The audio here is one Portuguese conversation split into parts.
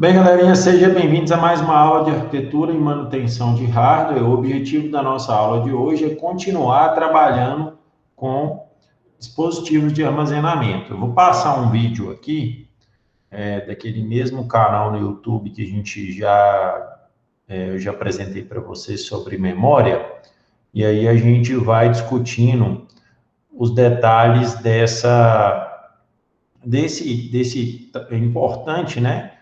Bem, galerinha, sejam bem-vindos a mais uma aula de arquitetura e manutenção de hardware. O objetivo da nossa aula de hoje é continuar trabalhando com dispositivos de armazenamento. Eu vou passar um vídeo aqui, daquele mesmo canal no YouTube que a gente eu já apresentei para vocês sobre memória, e aí a gente vai discutindo os detalhes desse importante, né?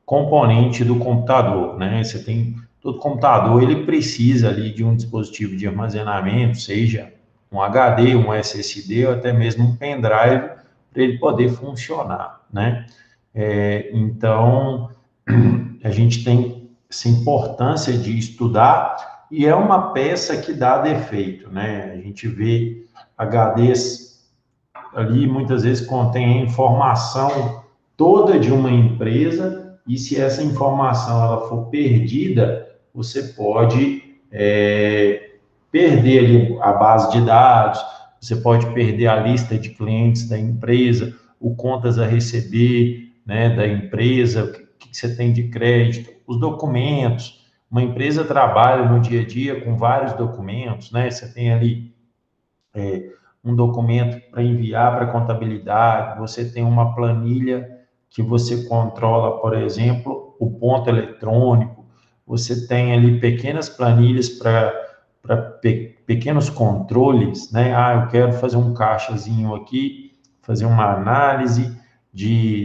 Componente do computador, né? Você tem todo computador, ele precisa ali de um dispositivo de armazenamento, seja um HD, um SSD ou até mesmo um pendrive para ele poder funcionar, né? Então a gente tem essa importância de estudar e é uma peça que dá defeito, né? A gente vê HDs ali muitas vezes contém a informação toda de uma empresa e se essa informação ela for perdida, você pode perder ali a base de dados, você pode perder a lista de clientes da empresa, o contas a receber, né, da empresa, o que você tem de crédito, os documentos. Uma empresa trabalha no dia a dia com vários documentos, né? Você tem ali um documento para enviar para a contabilidade, você tem uma planilha que você controla, por exemplo, o ponto eletrônico, você tem ali pequenas planilhas para pequenos controles, né? Ah, eu quero fazer um caixazinho aqui, fazer uma análise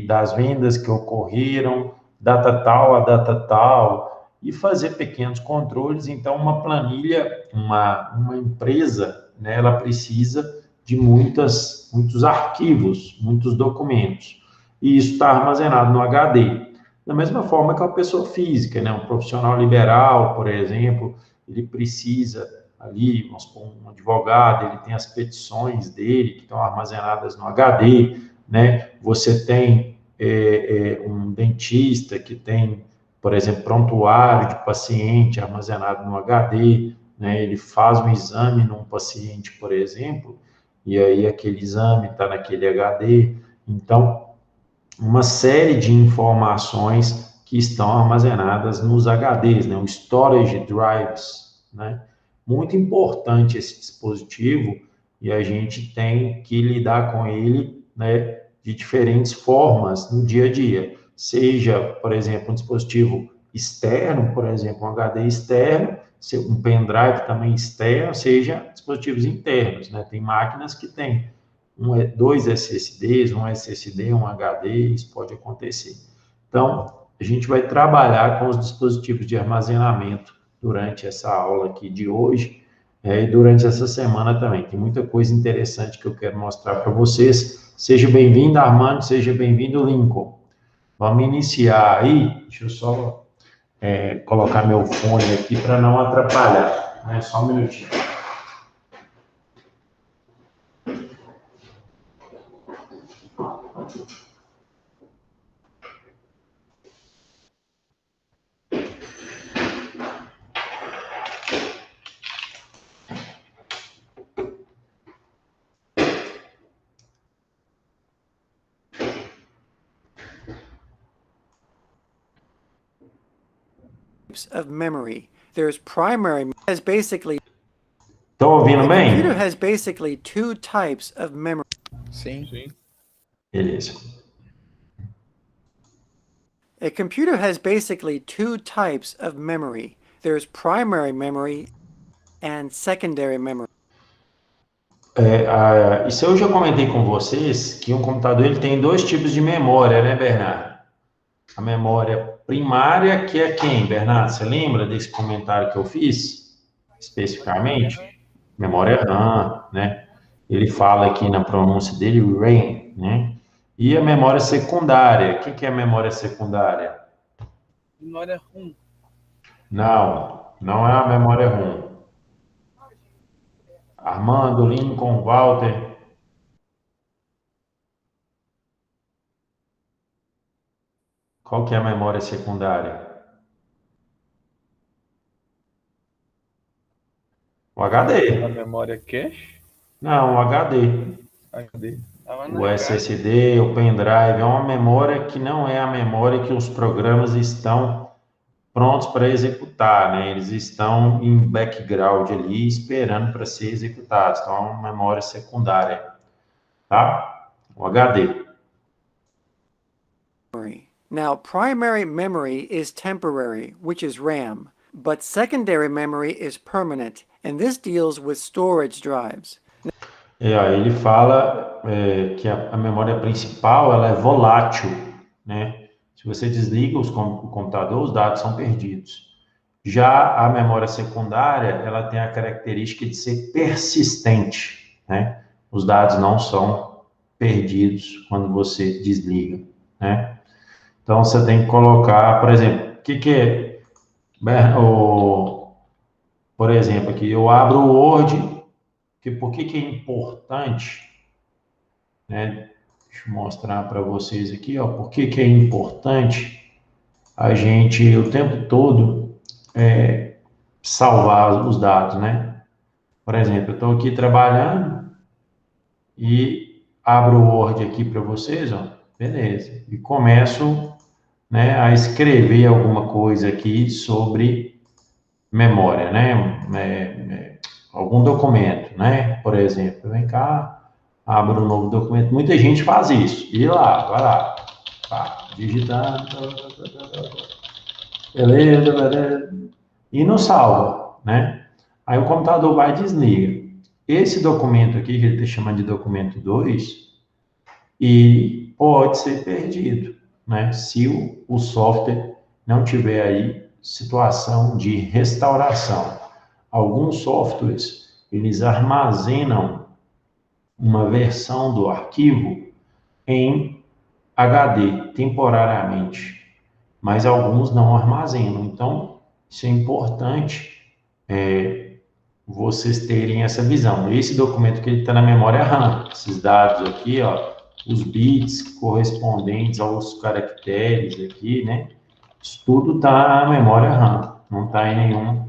das vendas que ocorreram, data tal a data tal, e fazer pequenos controles. Então, uma planilha, uma empresa, né, ela precisa de muitos arquivos, muitos documentos. E isso está armazenado no HD. Da mesma forma que uma pessoa física, né? Um profissional liberal, por exemplo, ele precisa ali, vamos supor, um advogado, ele tem as petições dele que estão armazenadas no HD, né? Você tem um dentista que tem, por exemplo, prontuário de paciente armazenado no HD, né? Ele faz um exame num paciente, por exemplo, e aí aquele exame está naquele HD. Então, uma série de informações que estão armazenadas nos HDs, né, o storage drives, né? Muito importante esse dispositivo e a gente tem que lidar com ele, né, de diferentes formas no dia a dia. Seja, por exemplo, um dispositivo externo, por exemplo, um HD externo, um pendrive também externo, seja dispositivos internos, né? Tem máquinas que têm dois SSDs, um SSD, um HD, isso pode acontecer. Então, a gente vai trabalhar com os dispositivos de armazenamento durante essa aula aqui de hoje, e durante essa semana também. Tem muita coisa interessante que eu quero mostrar para vocês. Seja bem-vindo, Armando, seja bem-vindo, Lincoln. Vamos iniciar aí, deixa eu só colocar meu fone aqui para não atrapalhar, né? Só um minutinho. Of memory. There's primary has basically Estão ouvindo a computer bem? has basically two types of memory. Sim. Beleza. A computer has basically two types of memory. There's primary memory and secondary memory. Isso eu já comentei com vocês que um computador ele tem dois tipos de memória, né, Bernardo? A memória primária, que é quem, Bernardo? Você lembra desse comentário que eu fiz especificamente? Memória RAM, né? Ele fala aqui na pronúncia dele RAM, né? E a memória secundária, o que é a memória secundária? Memória ROM. Não, não é a memória ROM. Armando, Lincoln, Walter. Qual que é a memória secundária? O A HD. memória cache. Não, o HD. HD. Tava na O caixa. SSD, o pendrive, é uma memória que não é a memória que os programas estão prontos para executar, né? Eles estão em background ali, esperando para ser executados. Então, é uma memória secundária, tá? O HD. Now, primary memory is temporary, which is RAM, but secondary memory is permanent, and this deals with storage drives. Aí ele fala que a memória principal ela é volátil, né? Se você desliga o computador, os dados são perdidos. Já a memória secundária, ela tem a característica de ser persistente, né? Os dados não são perdidos quando você desliga, né? Então, você tem que colocar, por exemplo, o que é, por exemplo, aqui, eu abro o Word, por que é importante, né? Deixa eu mostrar para vocês aqui, ó, por que é importante a gente, o tempo todo, salvar os dados, né? Por exemplo, eu estou aqui trabalhando e abro o Word aqui para vocês, ó, beleza, e começo, né, a escrever alguma coisa aqui sobre memória, né? Algum documento, né? Por exemplo, vem cá, abro um novo documento. Muita gente faz isso. E lá, vai lá, tá, digitando, beleza, e não salva, né? Aí o computador vai e desliga. Esse documento aqui, que ele está chamando de documento 2, e pode ser perdido, né? Se o software não tiver aí situação de restauração. Alguns softwares, eles armazenam uma versão do arquivo em HD, temporariamente, mas alguns não armazenam. Então, isso é importante vocês terem essa visão. Esse documento que ele está na memória RAM, esses dados aqui, ó, os bits correspondentes aos caracteres aqui, né? Isso tudo está na memória RAM, não está em nenhum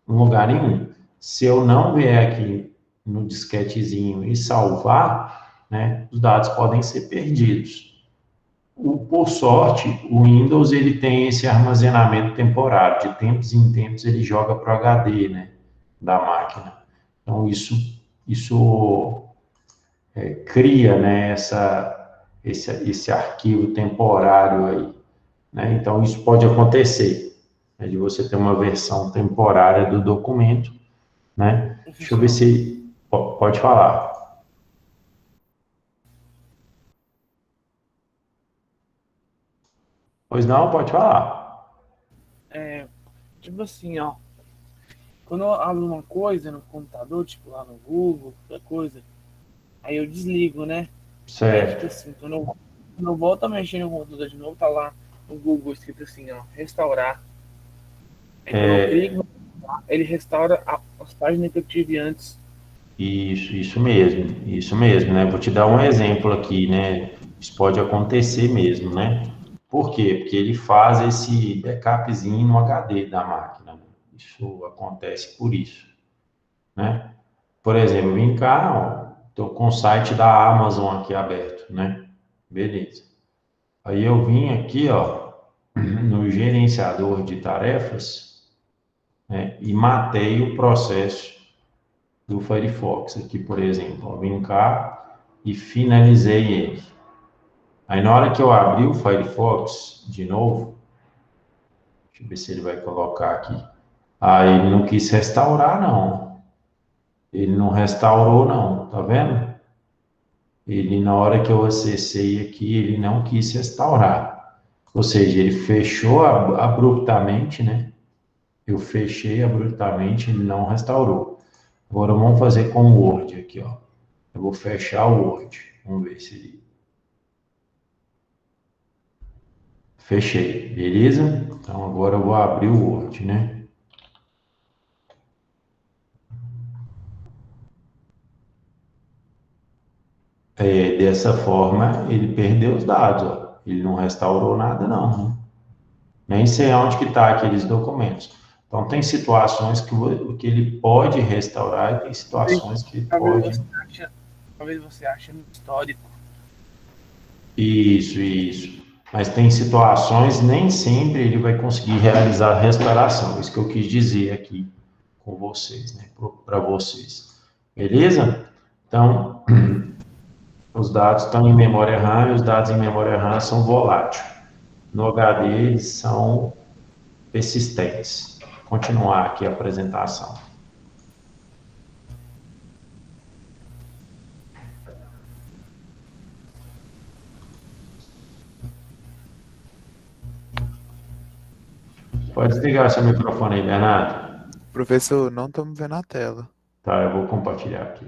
lugar nenhum. Se eu não vier aqui no disquetezinho e salvar, né, os dados podem ser perdidos. Por sorte, o Windows ele tem esse armazenamento temporário, de tempos em tempos ele joga para o HD, né, da máquina. Então isso cria, né, esse arquivo temporário aí, né? Então isso pode acontecer, né, de você ter uma versão temporária do documento, né? Deixa eu ver se pode falar. Pois não, pode falar. Tipo assim, ó. Quando eu abro uma coisa no computador, tipo lá no Google, qualquer coisa, aí eu desligo, né? Aí, tipo Certo. assim, quando eu volto a mexer no computador de novo, tá lá no Google escrito assim, ó, restaurar. Aí quando eu clico, ele restaura as páginas que eu tive antes. Isso mesmo, né? Vou te dar um exemplo aqui, né? Isso pode acontecer mesmo, né? Por quê? Porque ele faz esse backupzinho no HD da máquina, né? Isso acontece por isso, né? Por exemplo, vem cá, ó, tô com o site da Amazon aqui aberto, né? Beleza. Aí eu vim aqui, ó, no gerenciador de tarefas, né? E matei o processo do Firefox aqui, por exemplo. Eu vim cá e finalizei ele. Aí na hora que eu abri o Firefox de novo, deixa eu ver se ele vai colocar aqui. Aí ele não quis restaurar, não. Ele não restaurou, não, tá vendo? Ele, na hora que eu acessei aqui, ele não quis restaurar. Ou seja, ele fechou abruptamente, né? Eu fechei abruptamente, ele não restaurou. Agora vamos fazer com o Word aqui, ó. Eu vou fechar o Word. Vamos ver se ele... Fechei, beleza? Então agora eu vou abrir o Word, né? Dessa forma, ele perdeu os dados, ó. Ele não restaurou nada, não, né? Nem sei onde que está aqueles documentos. Então, tem situações que ele pode restaurar e tem situações que ele Abriu pode... as caixas. talvez você ache no histórico. Isso. Mas tem situações, nem sempre ele vai conseguir realizar a restauração. Isso que eu quis dizer aqui com vocês, né? Para vocês. Beleza? Então, os dados estão em memória RAM e os dados em memória RAM são voláteis. No HD, eles são persistentes. Vou continuar aqui a apresentação. Pode desligar seu microfone aí, Bernardo. Professor, não estamos vendo a tela. Tá, eu vou compartilhar aqui.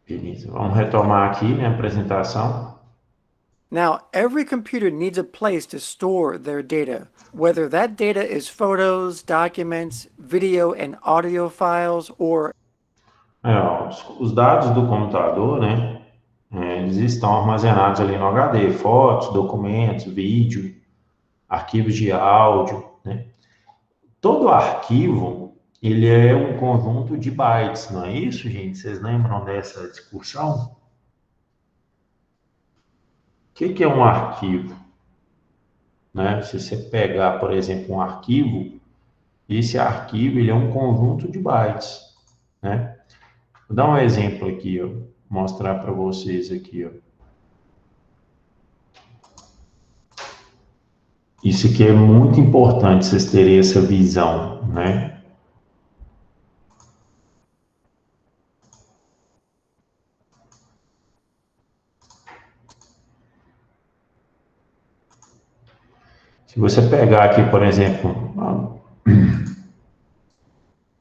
Beleza, vamos retomar aqui minha apresentação. Now, every computer needs a place to store their data, whether that data is photos, documents, video and audio files, or Os dados do computador, né, eles estão armazenados ali no HD, fotos, documentos, vídeo, arquivos de áudio, né? Todo arquivo, ele é um conjunto de bytes, não é isso, gente? Vocês lembram dessa discussão? O que é um arquivo? Né? Se você pegar, por exemplo, um arquivo, esse arquivo ele é um conjunto de bytes, né? Vou dar um exemplo aqui, ó, mostrar para vocês aqui, ó. Isso aqui é muito importante vocês terem essa visão, né? Se você pegar aqui, por exemplo,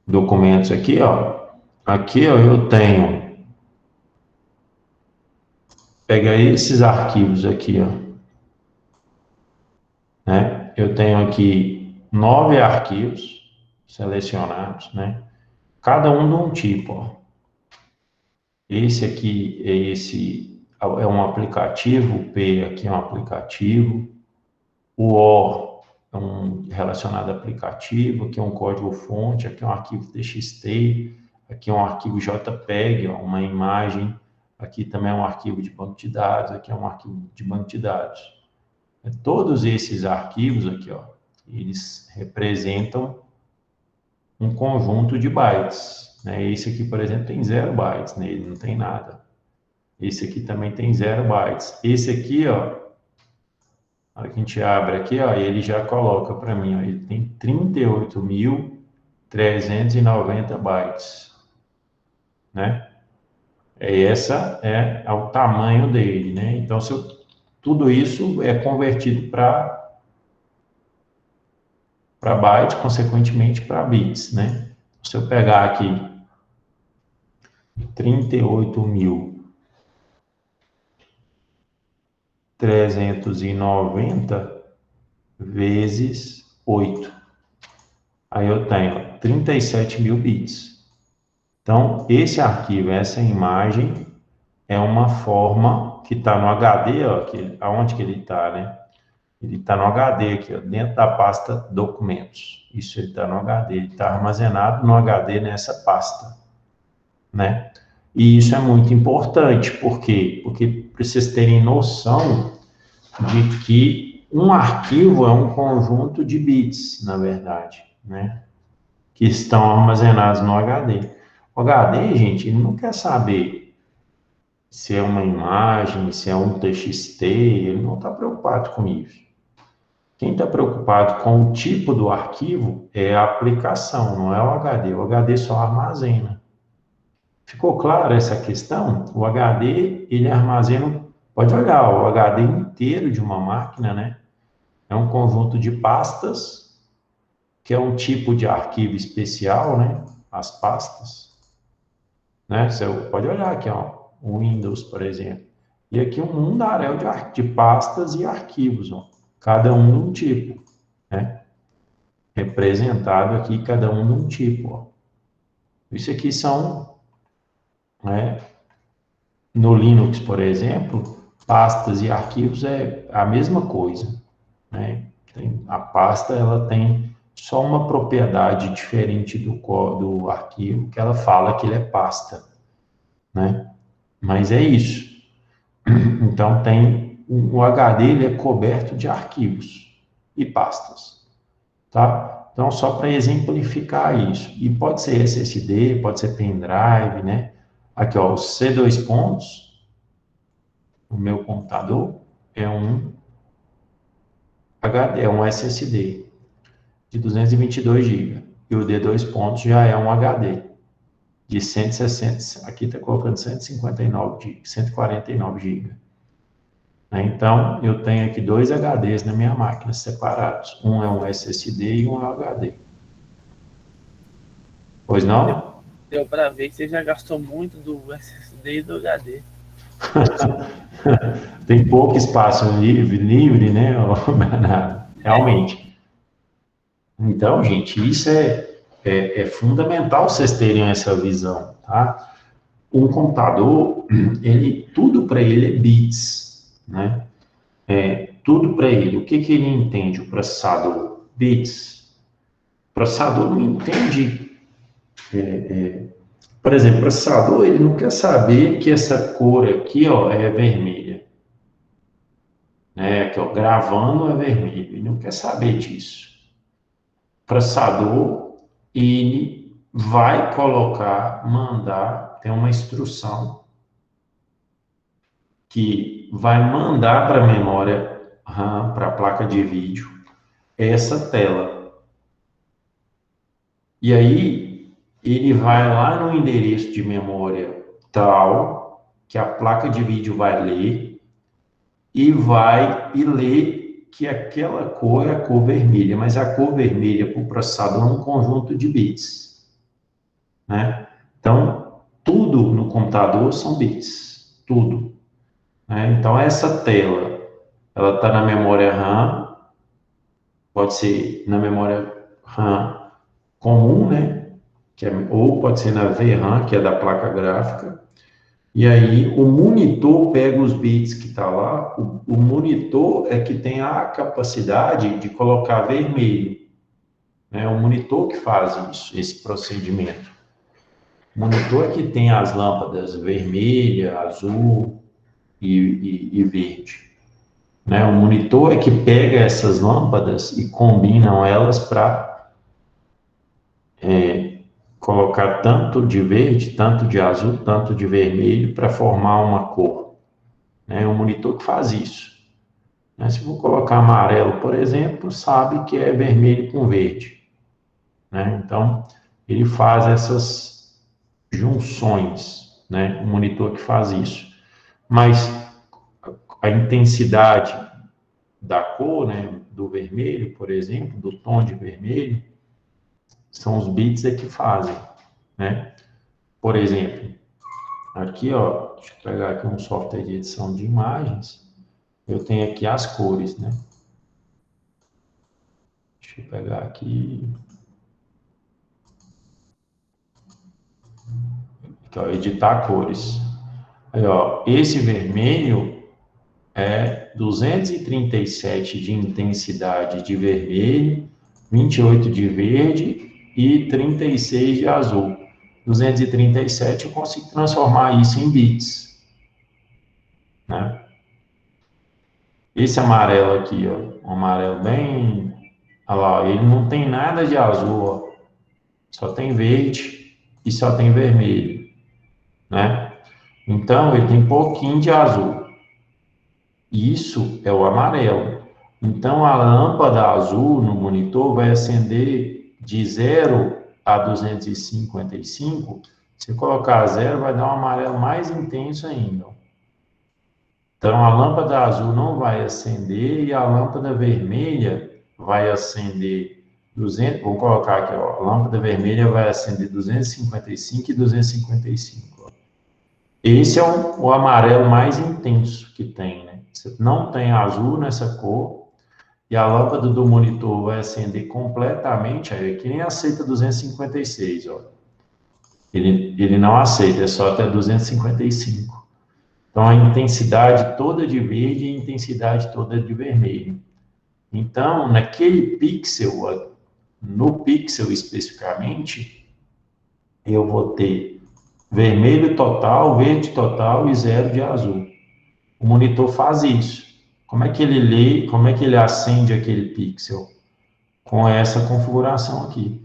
documentos aqui, ó. Aqui, ó, eu tenho... Pega esses arquivos aqui, ó. Né? Eu tenho aqui 9 arquivos selecionados, né? Cada um de um tipo, ó. Esse aqui é um aplicativo, o P aqui é um aplicativo, o O é um relacionado a aplicativo, aqui é um código-fonte, aqui é um arquivo TXT, aqui é um arquivo JPEG, ó, uma imagem, aqui também é um arquivo de banco de dados, aqui é um arquivo de banco de dados. Todos esses arquivos aqui, ó, eles representam um conjunto de bytes, né? Esse aqui, por exemplo, tem 0 bytes nele, não tem nada. Esse aqui também tem 0 bytes. Esse aqui, ó, a hora que a gente abre aqui, ó, ele já coloca para mim, ó, ele tem 38.390 bytes, né? Essa é o tamanho dele, né? Então, tudo isso é convertido para byte, consequentemente para bits, né? Se eu pegar aqui 38.390 vezes 8. Aí eu tenho 37.000 bits. Então, esse arquivo, essa imagem, é uma forma que está no HD, ó, aonde que ele está, né? Ele está no HD aqui, ó, dentro da pasta documentos. Isso, ele está no HD, ele está armazenado no HD nessa pasta, né? E isso é muito importante, por quê? Porque para vocês terem noção de que um arquivo é um conjunto de bits, na verdade, né? Que estão armazenados no HD. O HD, gente, ele não quer saber se é uma imagem, se é um TXT, ele não está preocupado com isso. Quem está preocupado com o tipo do arquivo é a aplicação, não é o HD. O HD só armazena. Ficou claro essa questão? O HD, ele armazena, pode olhar, o HD inteiro de uma máquina, né? É um conjunto de pastas, que é um tipo de arquivo especial, né? As pastas. Né? Você pode olhar aqui, ó, o Windows, por exemplo. E aqui um mundaréu de pastas e arquivos, ó. Cada um de um tipo, né? Representado aqui, cada um de um tipo, ó. Isso aqui são, né? No Linux, por exemplo, pastas e arquivos é a mesma coisa, né? A pasta, ela tem só uma propriedade diferente do arquivo, que ela fala que ele é pasta, né? Mas é isso. Então, o HD ele é coberto de arquivos e pastas, tá? Então, só para exemplificar isso. E pode ser SSD, pode ser pendrive, né? Aqui, ó, os C2 pontos, o meu computador é um HD, é um SSD de 222 GB. E o D2 pontos já é um HD de 160, aqui está colocando 159 GB, 149 GB. Então, eu tenho aqui 2 HDs na minha máquina separados. Um é um SSD e um é um HD. Pois não? Deu para ver que você já gastou muito do SSD e do HD. Tem pouco espaço livre, né, Bernardo? Realmente. Então, gente, isso é fundamental vocês terem essa visão, tá? Um computador, tudo para ele é bits, né? Tudo para ele. O que ele entende, o processador? Bits. O processador não entende... por exemplo, o processador, ele não quer saber que essa cor aqui, ó, é vermelha. Né? Aqui, ó, gravando é vermelho. Ele não quer saber disso. O processador, ele vai mandar, tem uma instrução que vai mandar para a memória RAM, para a placa de vídeo, essa tela. E aí, ele vai lá no endereço de memória tal, que a placa de vídeo vai ler, e ler que aquela cor é a cor vermelha, mas a cor vermelha para o processador é um conjunto de bits, né? Então, tudo no computador são bits, tudo. Né? Então, essa tela, ela está na memória RAM, pode ser na memória RAM comum, né? Ou pode ser na VRAM, que é da placa gráfica. E aí, o monitor pega os bits que está lá, o monitor é que tem a capacidade de colocar vermelho. É o monitor que faz isso, esse procedimento. O monitor é que tem as lâmpadas vermelha, azul e verde. Né? O monitor é que pega essas lâmpadas e combinam elas para colocar tanto de verde, tanto de azul, tanto de vermelho para formar uma cor. É um monitor que faz isso. Né? Se eu colocar amarelo, por exemplo, sabe que é vermelho com verde. Né? Então, ele faz essas junções, né? Um monitor que faz isso. Mas a intensidade da cor, né, do vermelho, por exemplo, do tom de vermelho, são os bits que fazem, né? Por exemplo, aqui, ó, deixa eu pegar aqui um software de edição de imagens, eu tenho aqui as cores, né? Deixa eu pegar aqui. Então, editar cores. Aí, ó, esse vermelho é 237 de intensidade de vermelho, 28 de verde e 36 de azul. 237 eu consigo transformar isso em bits. Né? Esse amarelo aqui, ó, um amarelo bem... Olha lá, ele não tem nada de azul, ó. Só tem verde e só tem vermelho. Né? Então, ele tem pouquinho de azul. Isso é o amarelo. Então, a lâmpada azul no monitor vai acender de 0 a 255. Se colocar 0, vai dar um amarelo mais intenso ainda. Então, a lâmpada azul não vai acender e a lâmpada vermelha vai acender 200. Vou colocar aqui, ó. A lâmpada vermelha vai acender 255 e 255. Ó. Esse é o amarelo mais intenso que tem, né? Você não tem azul nessa cor, e a lâmpada do monitor vai acender completamente, aí aqui nem aceita 256, ó. Ele não aceita, é só até 255. Então, a intensidade toda de verde e a intensidade toda de vermelho. Então, naquele pixel, no pixel especificamente, eu vou ter vermelho total, verde total e 0 de azul. O monitor faz isso. Como é que ele lê, como é que ele acende aquele pixel? Com essa configuração aqui.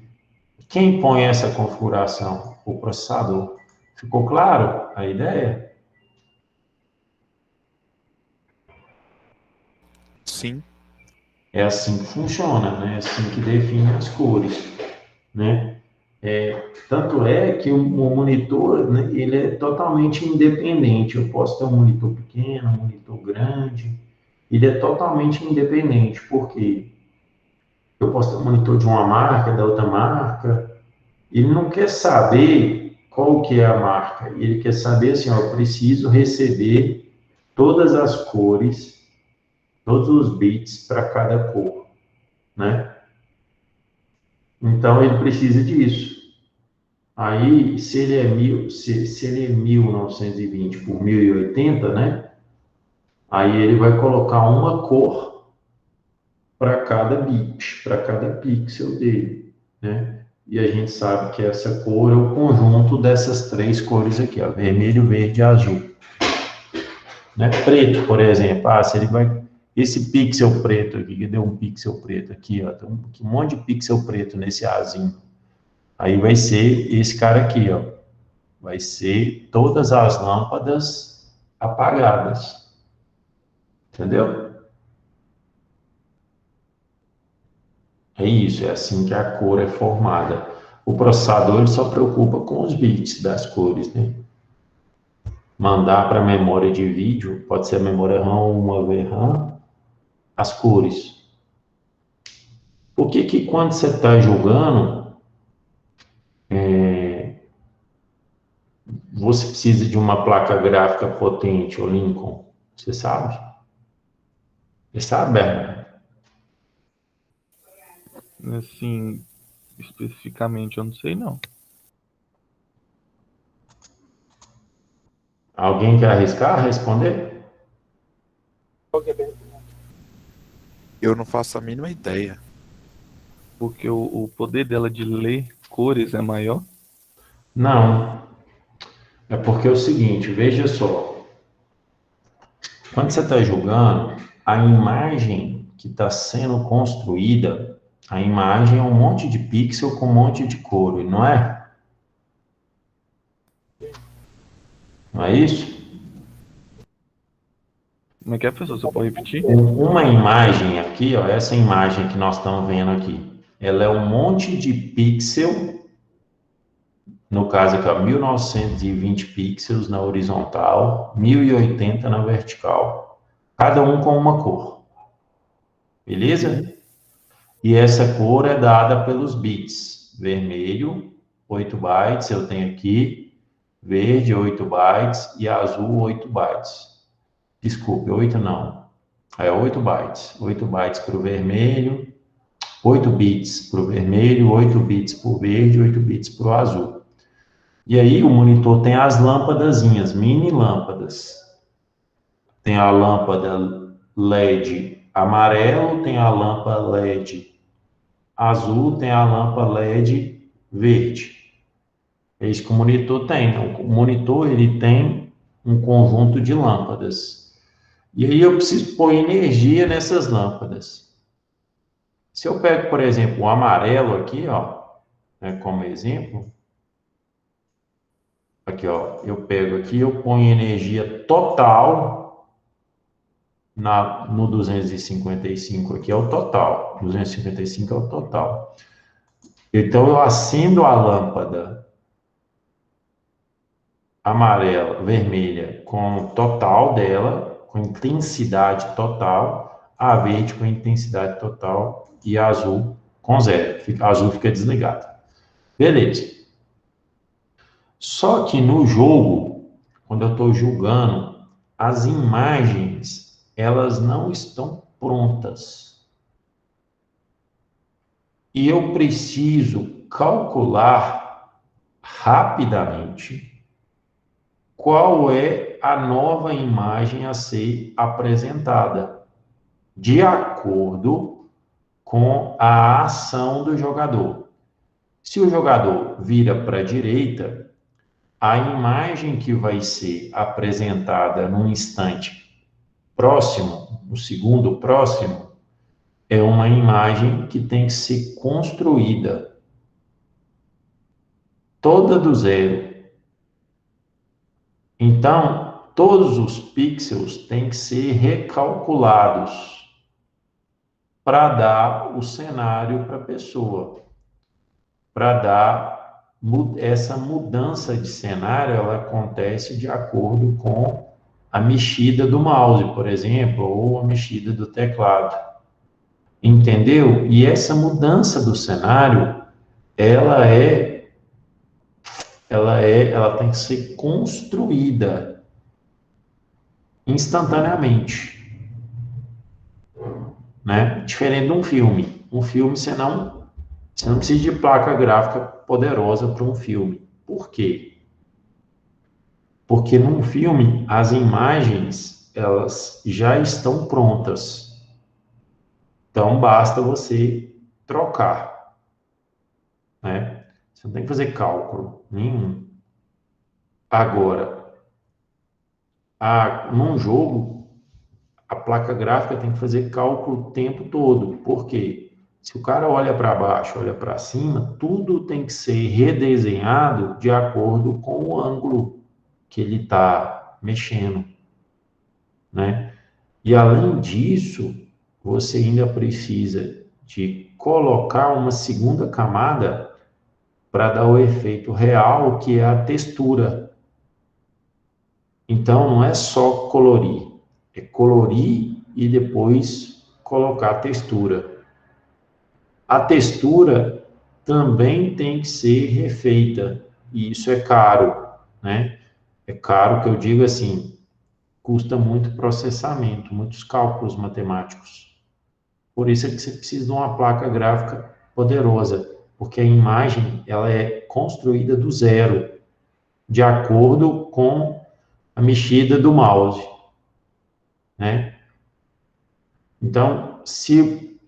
Quem põe essa configuração? O processador. Ficou claro a ideia? Sim. É assim que funciona, né? É assim que define as cores, né? Tanto é que o monitor, né, ele é totalmente independente. Eu posso ter um monitor pequeno, um monitor grande. Ele é totalmente independente. Por quê? Eu posso ter um monitor de uma marca, da outra marca. Ele não quer saber qual que é a marca. Ele quer saber assim, ó, eu preciso receber todas as cores, todos os bits para cada cor, né? Então ele precisa disso. Aí, se ele é 1920 por 1080, né? Aí ele vai colocar uma cor para cada bit, para cada pixel dele, né? E a gente sabe que essa cor é o conjunto dessas três cores aqui, ó, vermelho, verde e azul. Né? Preto, por exemplo, se ele vai... Esse pixel preto aqui, que deu um pixel preto aqui, ó, tem um monte de pixel preto nesse azinho. Aí vai ser esse cara aqui, ó. Vai ser todas as lâmpadas apagadas. Entendeu? É isso, é assim que a cor é formada. O processador ele só preocupa com os bits das cores, né? Mandar para a memória de vídeo, pode ser a memória RAM ou uma VRAM, as cores. Por que que quando você está jogando, você precisa de uma placa gráfica potente, o Lincoln? Você sabe? Você sabe, Bernardo? Assim, especificamente, eu não sei não. Alguém quer arriscar responder? Eu não faço a mínima ideia. Porque o poder dela de ler cores é maior. Não. É porque é o seguinte, veja só. Quando você está jogando, a imagem que está sendo construída, a imagem é um monte de pixel com um monte de cor, não é? Não é isso? Como é que é, professor? Você pode repetir? Uma imagem aqui, ó, essa imagem que nós estamos vendo aqui, ela é um monte de pixel, no caso aqui, ó, 1920 pixels na horizontal, 1080 na vertical, cada um com uma cor. Beleza? E essa cor é dada pelos bits. Vermelho, 8 bytes, eu tenho aqui. Verde, 8 bytes. E azul, 8 bytes. Desculpe, 8 não. É 8 bytes. 8 bytes para o vermelho, 8 bits para o vermelho, 8 bits para o verde, 8 bits para o azul. E aí o monitor tem as lâmpadazinhas, mini lâmpadas. Tem a lâmpada LED amarelo, tem a lâmpada LED azul, tem a lâmpada LED verde. É isso que o monitor tem. Então, o monitor ele tem um conjunto de lâmpadas. E aí eu preciso pôr energia nessas lâmpadas. Se eu pego, por exemplo, o amarelo aqui, ó, né, como exemplo, aqui, ó, eu pego aqui, eu ponho energia total no 255 aqui é o total. 255 é o total. Então eu acendo a lâmpada amarela, vermelha com o total dela, com intensidade total, a verde com intensidade total e a azul com zero. A azul fica desligada. Beleza. Só que no jogo, quando eu estou jogando, as imagens, elas não estão prontas. E eu preciso calcular rapidamente qual é a nova imagem a ser apresentada, de acordo com a ação do jogador. Se o jogador vira para a direita, a imagem que vai ser apresentada num instante próximo, no segundo próximo, é uma imagem que tem que ser construída toda do zero. Então, todos os pixels têm que ser recalculados para dar o cenário para a pessoa, para dar essa mudança de cenário, ela acontece de acordo com a mexida do mouse, por exemplo, ou a mexida do teclado. Entendeu? E essa mudança do cenário, ela tem que ser construída instantaneamente, né? Diferente de um filme. Um filme você não precisa de placa gráfica poderosa para um filme. Por quê? Porque num filme as imagens elas já estão prontas. Então basta você trocar, né? Você não tem que fazer cálculo nenhum. Agora, num jogo, a placa gráfica tem que fazer cálculo o tempo todo. Por quê? Se o cara olha para baixo, olha para cima, tudo tem que ser redesenhado de acordo com o ângulo que ele está mexendo, né? E além disso, você ainda precisa de colocar uma segunda camada para dar o efeito real, que é a textura. Então, não é só colorir, é colorir e depois colocar a textura. A textura também tem que ser refeita, e isso é caro, né? É caro, que eu digo assim, custa muito processamento, muitos cálculos matemáticos. Por isso é que você precisa de uma placa gráfica poderosa, porque a imagem ela é construída do zero, de acordo com a mexida do mouse, né? Então, se,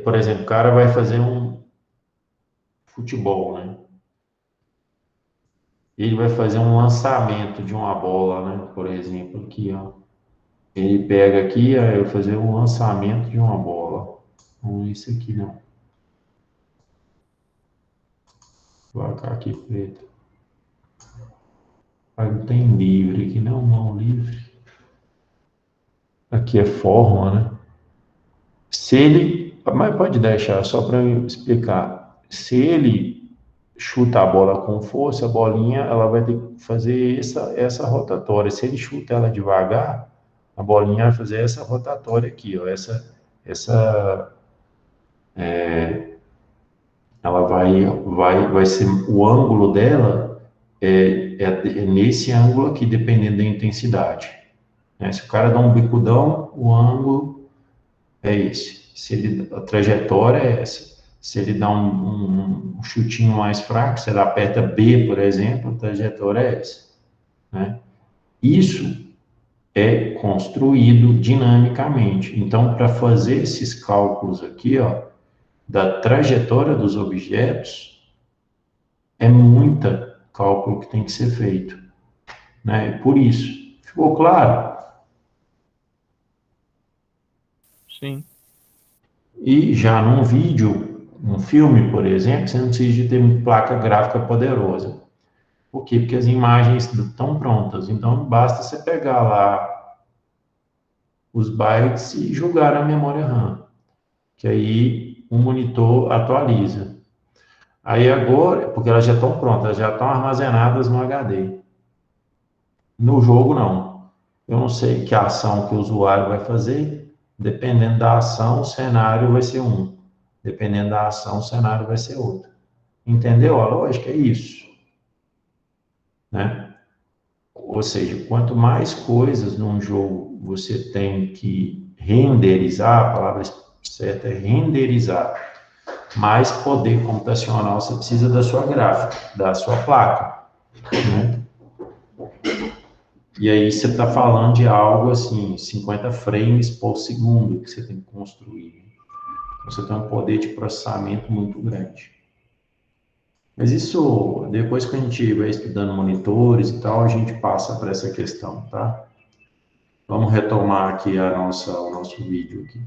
por exemplo, o cara vai fazer um futebol, né? Ele vai fazer um lançamento de uma bola, né? Por exemplo, aqui, ó. Ele pega aqui, aí eu vou fazer um lançamento de uma bola. Não, isso aqui não. Vou colocar aqui preto. Aí não tem livre aqui, não, mão livre. Aqui é forma, né? Se ele, mas pode deixar, só para eu explicar. Se ele chuta a bola com força, a bolinha, ela vai ter que fazer essa rotatória. Se ele chuta ela devagar, a bolinha vai fazer essa rotatória aqui, ó. Ela vai ser, o ângulo dela é nesse ângulo aqui, dependendo da intensidade, né? Se o cara dá um bicudão, o ângulo é esse. A trajetória é essa. Se ele dá um chutinho mais fraco, se ele aperta B, por exemplo, a trajetória é essa, né? Isso é construído dinamicamente. Então, para fazer esses cálculos aqui, ó, da trajetória dos objetos, é muita cálculo que tem que ser feito, né? Por isso. Ficou claro? Sim. E já num vídeo, um filme, por exemplo, você não precisa de ter uma placa gráfica poderosa. Por quê? Porque as imagens estão prontas. Então, basta você pegar lá os bytes e jogar na memória RAM, que aí o monitor atualiza. Aí agora, porque elas já estão prontas, já estão armazenadas no HD. No jogo, não. Eu não sei que ação que o usuário vai fazer. Dependendo da ação, o cenário vai ser um. Dependendo da ação, o cenário vai ser outro. Entendeu a lógica? É isso, né? Ou seja, quanto mais coisas num jogo você tem que renderizar, a palavra certa é renderizar, mais poder computacional você precisa da sua gráfica, da sua placa, né? E aí você está falando de algo assim, 50 frames por segundo que você tem que construir. Você tem um poder de processamento muito grande. Mas isso, depois que a gente vai estudando monitores e tal, a gente passa para essa questão, tá? Vamos retomar aqui o nosso vídeo aqui.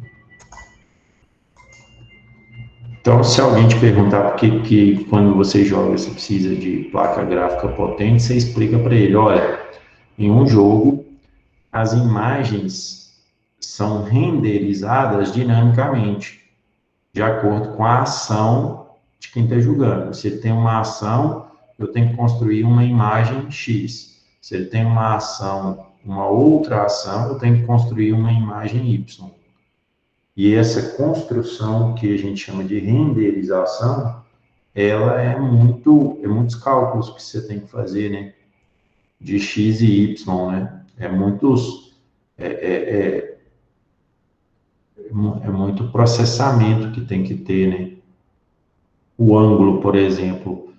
Então, se alguém te perguntar por que quando você joga você precisa de placa gráfica potente, você explica para ele, olha, em um jogo, as imagens são renderizadas dinamicamente, de acordo com a ação de quem está jogando. Se ele tem uma ação, eu tenho que construir uma imagem X. Se ele tem uma ação, uma outra ação, eu tenho que construir uma imagem Y. E essa construção que a gente chama de renderização, ela é muitos cálculos que você tem que fazer, né? De X e Y, né? É muito processamento que tem que ter, né? O ângulo, por exemplo,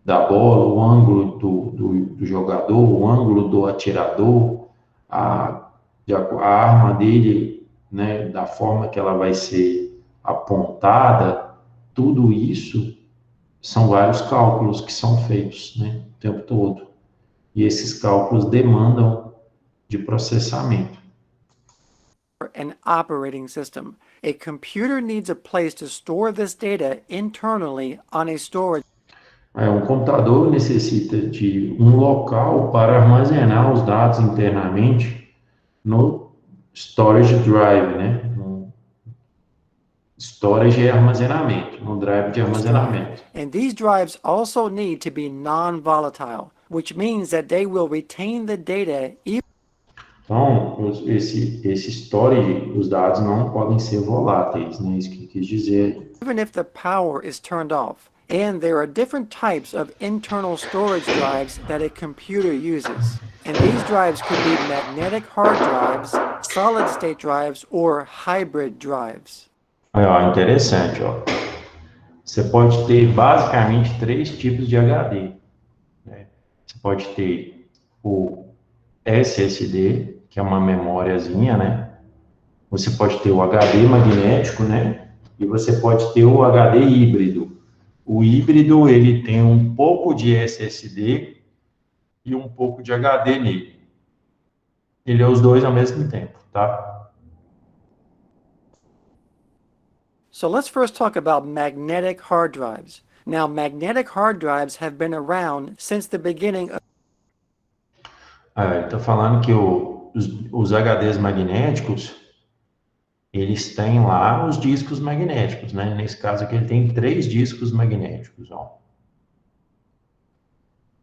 da bola, o ângulo do jogador, o ângulo do atirador, a arma dele, né, da forma que ela vai ser apontada, tudo isso são vários cálculos que são feitos, né, o tempo todo. E esses cálculos demandam de processamento. An operating system. A computer needs a place to store this data internally on a storage. Um computador necessita de um local para armazenar os dados internamente no storage drive, né? No storage é armazenamento, no drive de armazenamento. And these drives also need to be non-volatile, which means that they will retain the data even Então, esse storage, os dados não podem ser voláteis, né? Isso que eu quis dizer. if the power is turned off. And there are different types of internal storage drives that a computer uses. And these drives could be magnetic hard drives, solid-state drives, or hybrid drives. Aí, ó, interessante, ó. Você pode ter basicamente 3 tipos de HD, né? Você pode ter o SSD, que é uma memóriazinha, né? Você pode ter o HD magnético, né? E você pode ter o HD híbrido. O híbrido, ele tem um pouco de SSD e um pouco de HD nele. Ele é os dois ao mesmo tempo, tá? So let's first talk about magnetic hard drives. Now, magnetic hard drives have been around since the beginning of Estou falando que os HDs magnéticos, eles têm lá os discos magnéticos, né? Nesse caso aqui, ele tem 3 discos magnéticos, ó.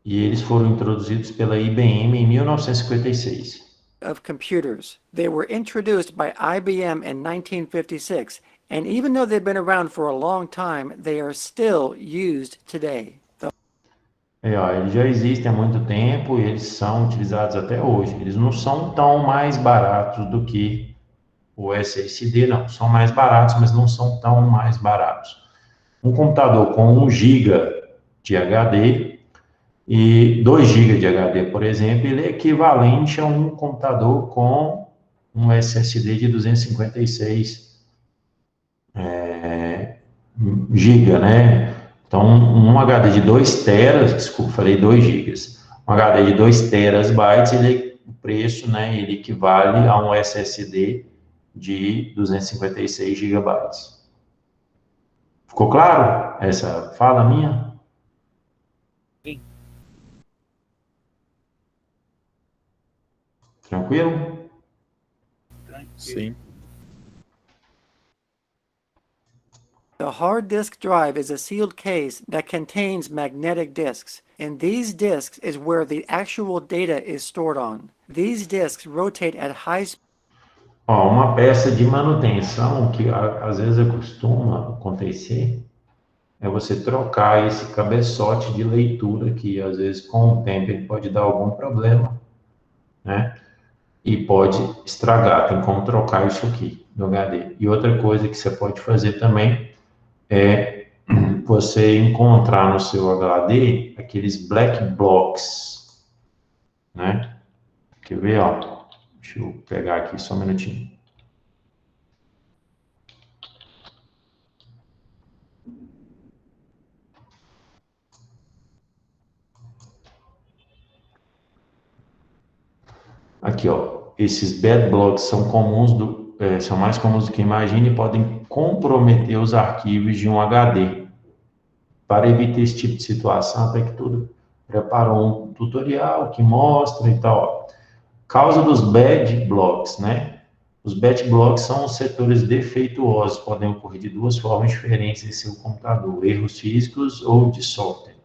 E eles foram introduzidos pela IBM em 1956. of computers. They were introduced by IBM in 1956, and even though they've been around for a long time, they are still used today. Ó, eles já existem há muito tempo e eles são utilizados até hoje. Eles não são tão mais baratos do que o SSD, não. São mais baratos, mas não são tão mais baratos. Um computador com 1 GB de HD e 2 GB de HD, por exemplo, ele é equivalente a um computador com um SSD de 256 GB, né? Então, um HD de 2 teras, desculpa, falei 2 GB. Um HD de 2 terabytes, o preço, né, ele equivale a um SSD de 256 GB. Ficou claro essa fala minha? Sim. Tranquilo? Sim. The hard disk drive is a sealed case that contains magnetic disks, and these disks is where the actual data is stored on. These disks rotate at high speed. Ó, uma peça de manutenção que às vezes costuma acontecer é você trocar esse cabeçote de leitura que às vezes com o tempo ele pode dar algum problema, né? E pode estragar, tem como trocar isso aqui no HD. E outra coisa que você pode fazer também é você encontrar no seu HD aqueles black blocks, né? Quer ver, ó? Deixa eu pegar aqui só um minutinho. Aqui, ó, esses bad blocks são comuns são mais comuns do que imagina e podem comprometer os arquivos de um HD. Para evitar esse tipo de situação, até que tudo preparou um tutorial que mostra e tal. Ó. Causa dos bad blocks, né? Os bad blocks são os setores defeituosos, podem ocorrer de duas formas diferentes em seu computador, erros físicos ou de software.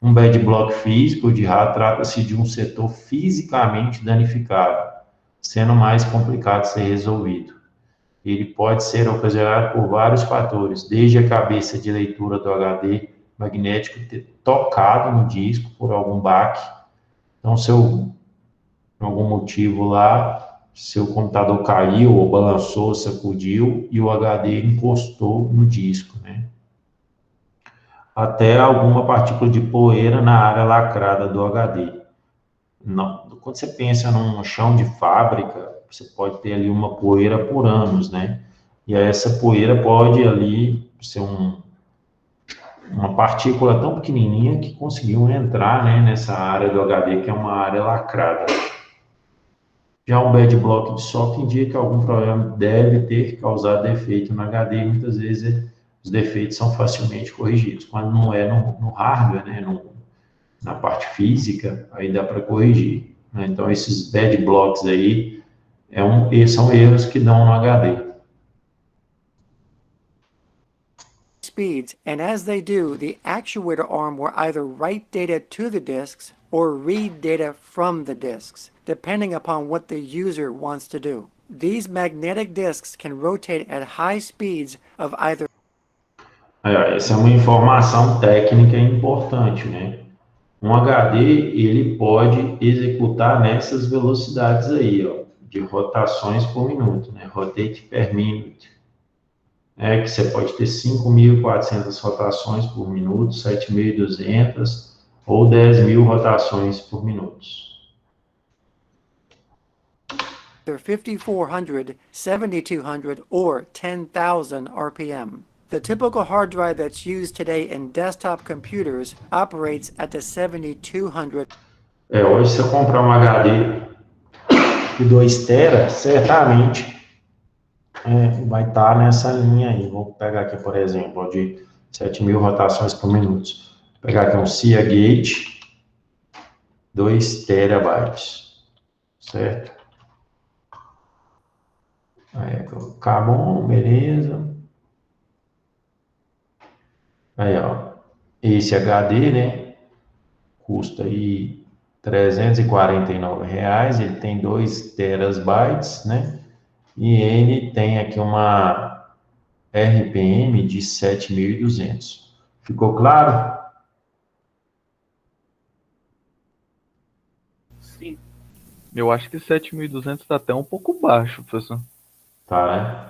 Um bad block físico de hardware trata-se de um setor fisicamente danificado, sendo mais complicado de ser resolvido. Ele pode ser ocasionado por vários fatores, desde a cabeça de leitura do HD magnético ter tocado no disco por algum baque. Então, se por algum motivo lá, seu computador caiu ou balançou, sacudiu e o HD encostou no disco, né? Até alguma partícula de poeira na área lacrada do HD. Não, quando você pensa num chão de fábrica, você pode ter ali uma poeira por anos, né? E essa poeira pode ali ser uma partícula tão pequenininha que conseguiu entrar, né, nessa área do HD, que é uma área lacrada. Já um bad block de software indica que algum problema deve ter causado defeito no HD e muitas vezes os defeitos são facilmente corrigidos. Quando não é no hardware, né, na parte física, aí dá para corrigir. Né? Então, esses bad blocks aí são erros que dão no HD. Speeds, and as they do, the actuator arm will either write data to the disks or read data from the disks, depending upon what the user wants to do. These magnetic disks can rotate at high speeds of either. Essa é uma informação técnica importante, né? Um HD, ele pode executar nessas velocidades aí, ó, de rotações por minuto, né? Rotate per minute. Que você pode ter 5.400 rotações por minuto, 7.200 ou 10.000 rotações por minuto. 5400, 7200, or 10,000 RPM. The typical hard drive that's used today in desktop computers operates at the 7200. Hoje, se eu comprar um HD de 2 TB, certamente vai estar nessa linha aí. Vou pegar aqui, por exemplo, de 7.000 rotações por minuto. Vou pegar aqui um Seagate, 2 terabytes, certo? Aí, cabo, beleza. Aí, ó, esse HD, né, custa aí R$ 349, ele tem 2 terabytes, né, e ele tem aqui uma RPM de 7.200. Ficou claro? Sim. Eu acho que 7.200 tá até um pouco baixo, professor. Tá, né?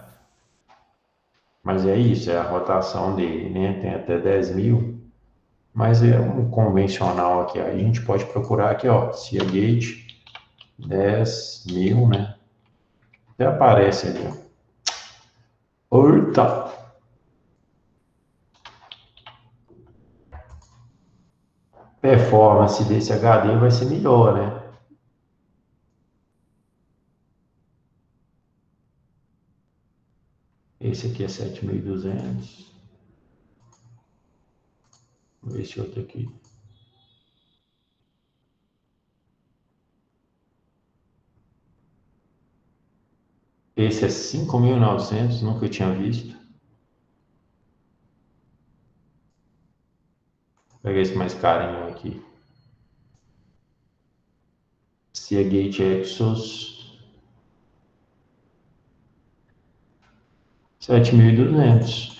Mas é isso, é a rotação dele, né? Tem até 10.000, mas é um convencional aqui. A gente pode procurar aqui, ó, Seagate 10.000, né? Até aparece ali, ó. Eita! Performance desse HD vai ser melhor, né? Esse aqui é 7.200. Vou ver esse outro aqui. Esse é 5.900, nunca tinha visto. Vou pegar esse mais carinho aqui. Seagate Exos 7.200.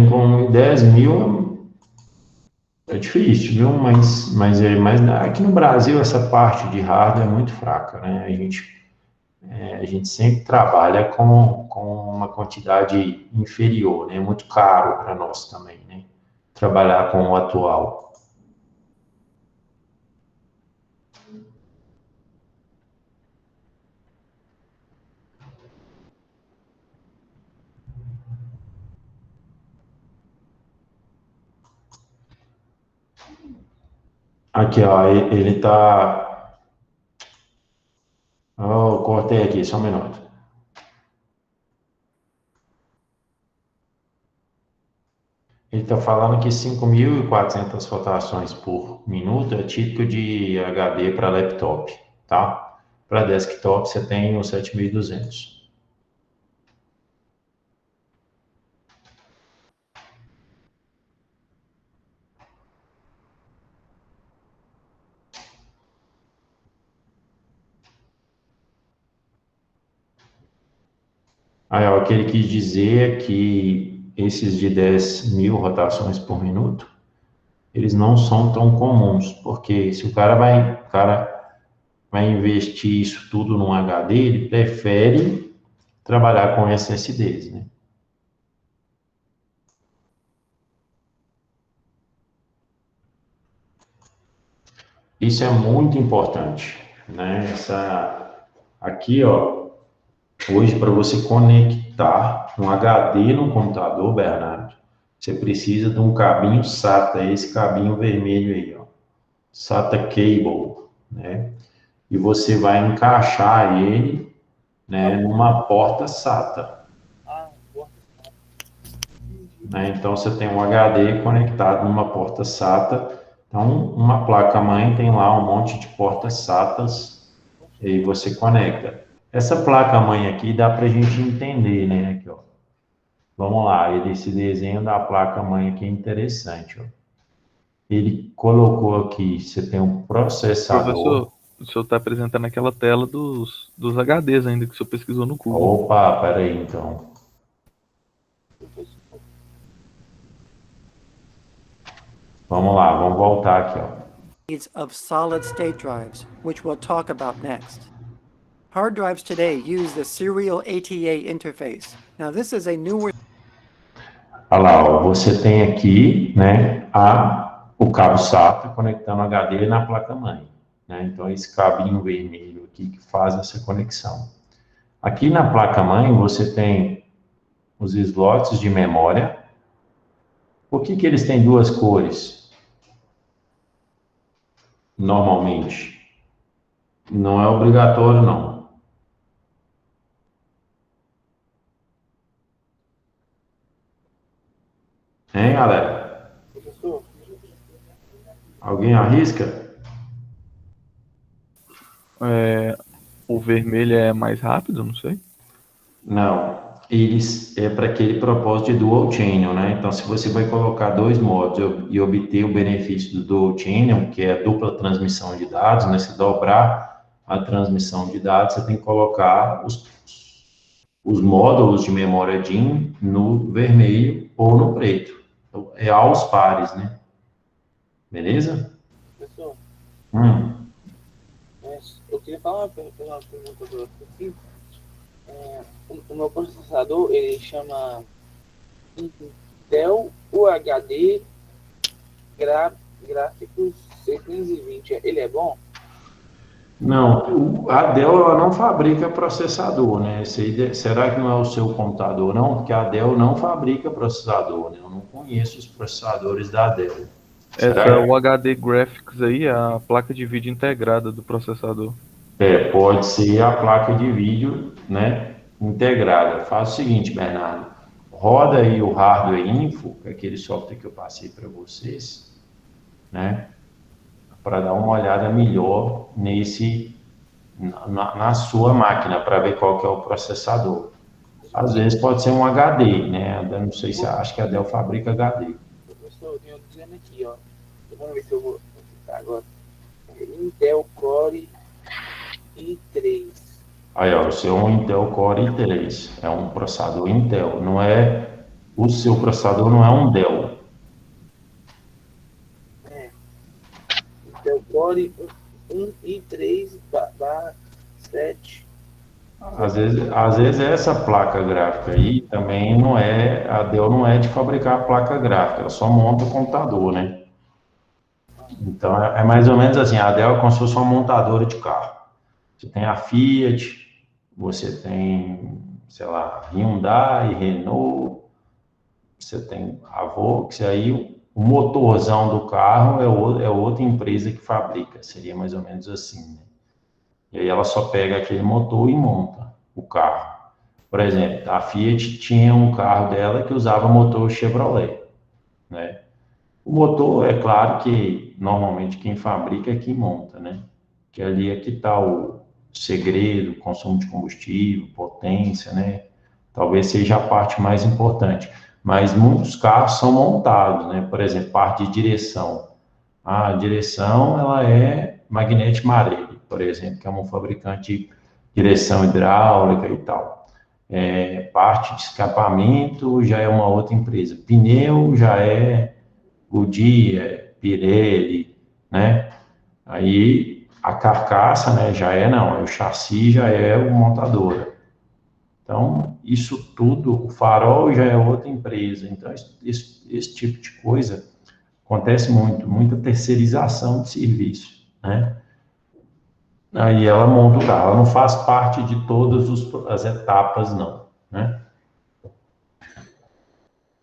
Com 10.000 é difícil, viu? Mas aqui no Brasil essa parte de hardware é muito fraca, né? A gente sempre trabalha com uma quantidade inferior, né? É muito caro para nós também, né? Trabalhar com o atual. Aqui, ó, ele tá Voltei aqui, só um minuto. Ele está falando que 5.400 rotações por minuto é típico de HD para laptop, tá? Para desktop você tem os 7.200. Aí, ó, o que ele quis dizer é que esses de 10.000 rotações por minuto, eles não são tão comuns, porque se o cara vai investir isso tudo num HD, ele prefere trabalhar com SSDs, né? Isso é muito importante, né? Aqui, ó, hoje para você conectar um HD no computador, Bernardo, você precisa de um cabinho SATA, esse cabinho vermelho aí, ó, SATA Cable, né? E você vai encaixar ele, né, numa porta SATA. Né? Então, você tem um HD conectado numa porta SATA. Então, uma placa-mãe tem lá um monte de portas SATAs e aí você conecta. Essa placa-mãe aqui dá para a gente entender, né? Aqui, ó. Vamos lá, esse desenho da placa-mãe aqui é interessante, ó. Ele colocou aqui, você tem um processador. Professor, o senhor está apresentando aquela tela dos HDs ainda que o senhor pesquisou no Google. Opa, peraí, então. Vamos lá, vamos voltar aqui, ó. Needs of solid-state drives, which we'll talk about next. Hard drives today use the serial ATA interface. Now, this is a newer. Olha lá, ó, você tem aqui, né, o cabo SATA conectando o HD na placa-mãe, né? Então, esse cabinho vermelho aqui que faz essa conexão. Aqui na placa-mãe, você tem os slots de memória. Por que que eles têm duas cores? Normalmente. Não é obrigatório, não. Hein, galera? Alguém arrisca? O vermelho é mais rápido, não sei. Não. Eles é para aquele propósito de dual channel, né? Então, se você vai colocar dois modos e obter o benefício do dual channel, que é a dupla transmissão de dados, né? Se dobrar a transmissão de dados, você tem que colocar os módulos de memória DIMM no vermelho ou no preto. Então, é aos pares, né? Beleza? Pessoal, eu queria falar uma pergunta para você. O meu processador, ele chama Intel UHD Gráficos C520. Ele é bom? Não, a Dell ela não fabrica processador, né? Será que não é o seu computador, não? Porque a Dell não fabrica processador, né? Eu não conheço os processadores da Dell. Essa UHD Graphics aí é a placa de vídeo integrada do processador. Pode ser a placa de vídeo, né, integrada. Faz o seguinte, Bernardo, roda aí o Hardware Info, que é aquele software que eu passei para vocês, né, para dar uma olhada melhor na sua máquina, para ver qual que é o processador. Às vezes pode ser um HD, né, eu não sei se acho que a Dell fabrica HD. Professor, eu tenho dizendo aqui, ó, vamos ver se eu vou ficar agora. Intel Core i3. Aí, ó, o seu é um Intel Core i3, é um processador Intel, não é, o seu processador não é um Dell. Intel Core 1 i3/7. Às vezes essa placa gráfica aí também não é, a Dell não é de fabricar a placa gráfica, ela só monta o computador, né? Então é mais ou menos assim, a Dell é como se fosse uma montadora de carro. Você tem a Fiat, você tem, sei lá, Hyundai, Renault, você tem a Volkswagen, aí o motorzão do carro é outra empresa que fabrica, seria mais ou menos assim, né? E aí ela só pega aquele motor e monta o carro. Por exemplo, a Fiat tinha um carro dela que usava motor Chevrolet, né? O motor, é claro que normalmente quem fabrica é quem monta, né? Que ali é que está o segredo, consumo de combustível, potência, né? Talvez seja a parte mais importante. Mas muitos carros são montados, né? Por exemplo, parte de direção. A direção, ela é Magnete Marelli, por exemplo, que é um fabricante de direção hidráulica e tal. Parte de escapamento já é uma outra empresa. Pneu já é Goodyear, Pirelli, né? Aí a carcaça, né, não, o chassi já é o montadora. Então, isso tudo, o farol já é outra empresa. Então, esse tipo de coisa acontece muito, muita terceirização de serviço, né? Aí ela monta o carro, ela não faz parte de todas as etapas, não, né?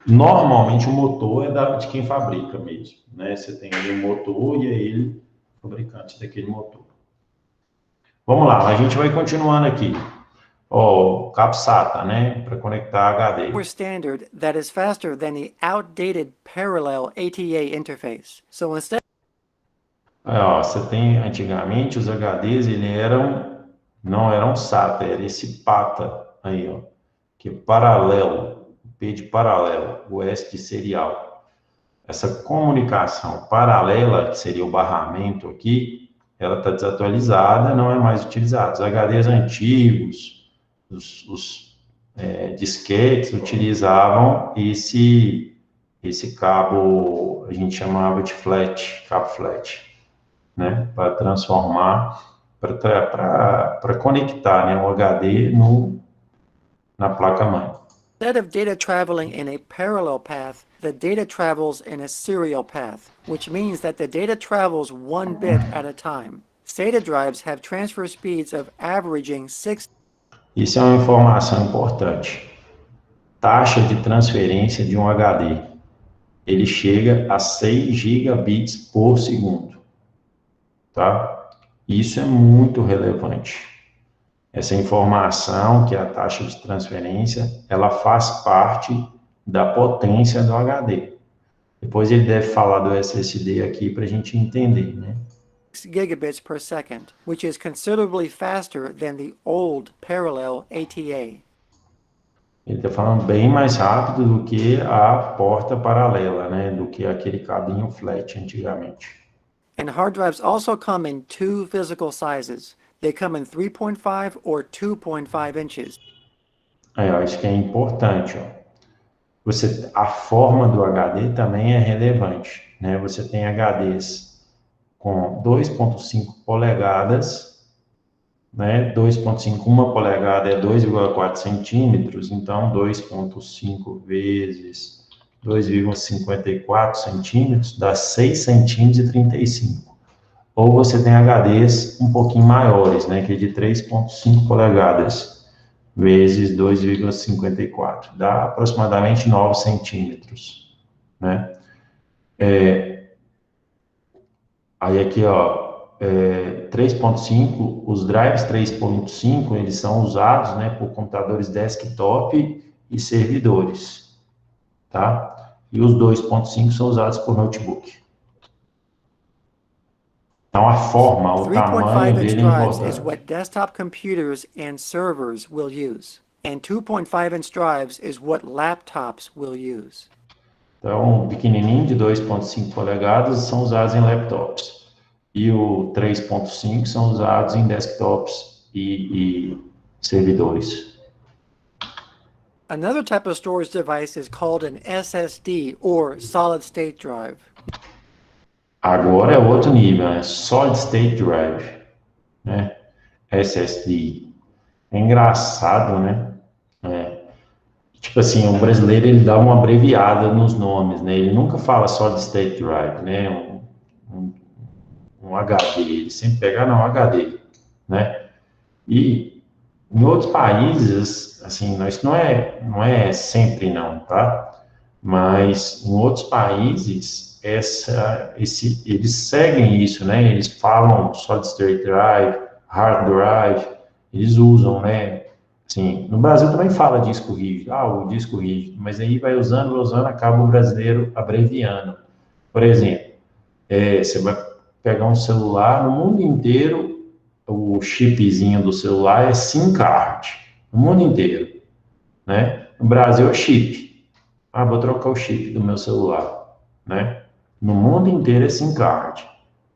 Normalmente o motor é de quem fabrica mesmo, né? Você tem ali o motor e é ele o fabricante daquele motor. Vamos lá, a gente vai continuando aqui. Ó, cabo SATA, né? Para conectar HD. Standard that is faster than the outdated parallel ATA interface. So instead Ó, você tem, antigamente, os HDs, não eram SATA, era esse PATA aí, ó, que é paralelo, P de paralelo, o S de serial. Essa comunicação paralela, que seria o barramento aqui, ela está desatualizada, não é mais utilizada. Os HDs antigos, os disquetes utilizavam esse cabo, a gente chamava de cabo flat, né, para transformar, para conectar, né, o HD na placa-mãe. of data traveling in a parallel path, the data travels in a serial path, which means that the data travels one bit at a time. SATA drives have transfer speeds of averaging 6. Isso é uma informação importante. Taxa de transferência de um HD. Ele chega a 6 gigabits por segundo. Tá? Isso é muito relevante. Essa informação, que é a taxa de transferência, ela faz parte da potência do HD. Depois ele deve falar do SSD aqui para a gente entender, né? Gigabits per second, which is considerably faster than the old parallel ATA. Ele está falando bem mais rápido do que a porta paralela, né? Do que aquele cabinho flat antigamente. And hard drives also come in two physical sizes. They come in 3.5 or 2.5 inches. Isso que é importante, ó. A forma do HD também é relevante, né? Você tem HDs com 2.5 polegadas, né? 2.5, uma polegada é 2,4 centímetros, então 2.5 vezes 2,54 centímetros dá 6 centímetros e 35. Ou você tem HDs um pouquinho maiores, né? Que é de 3.5 polegadas vezes 2,54, dá aproximadamente 9 centímetros, né? Aí aqui, ó, 3.5, os drives 3.5, eles são usados, né, por computadores desktop e servidores, tá? E os 2.5 são usados por notebook. Então, a forma, o tamanho dele é importante. Is what desktop computers and servers will use. And 2.5-inch drives is what laptops will use. Então, o pequenininho de 2.5 polegadas são usados em laptops. E o 3.5 são usados em desktops e servidores. Another type of storage device is called an SSD, or solid state drive. Agora é outro nível, né? Solid State Drive, né? SSD. É engraçado, né? Tipo assim, o brasileiro, ele dá uma abreviada nos nomes, né? Ele nunca fala Solid State Drive, né? Um HD, ele sempre pega, não, HD, né? E em outros países, assim, isso não é sempre não, tá? Mas em outros países, eles seguem isso, né? Eles falam Solid State Drive, hard drive, eles usam, né? Assim, no Brasil também fala disco rígido, o disco rígido, mas aí vai usando, acaba o brasileiro abreviando. Por exemplo, você vai pegar um celular, no mundo inteiro, o chipzinho do celular é SIM card, no mundo inteiro, né? No Brasil é chip. Vou trocar o chip do meu celular, né? No mundo inteiro é SIM card,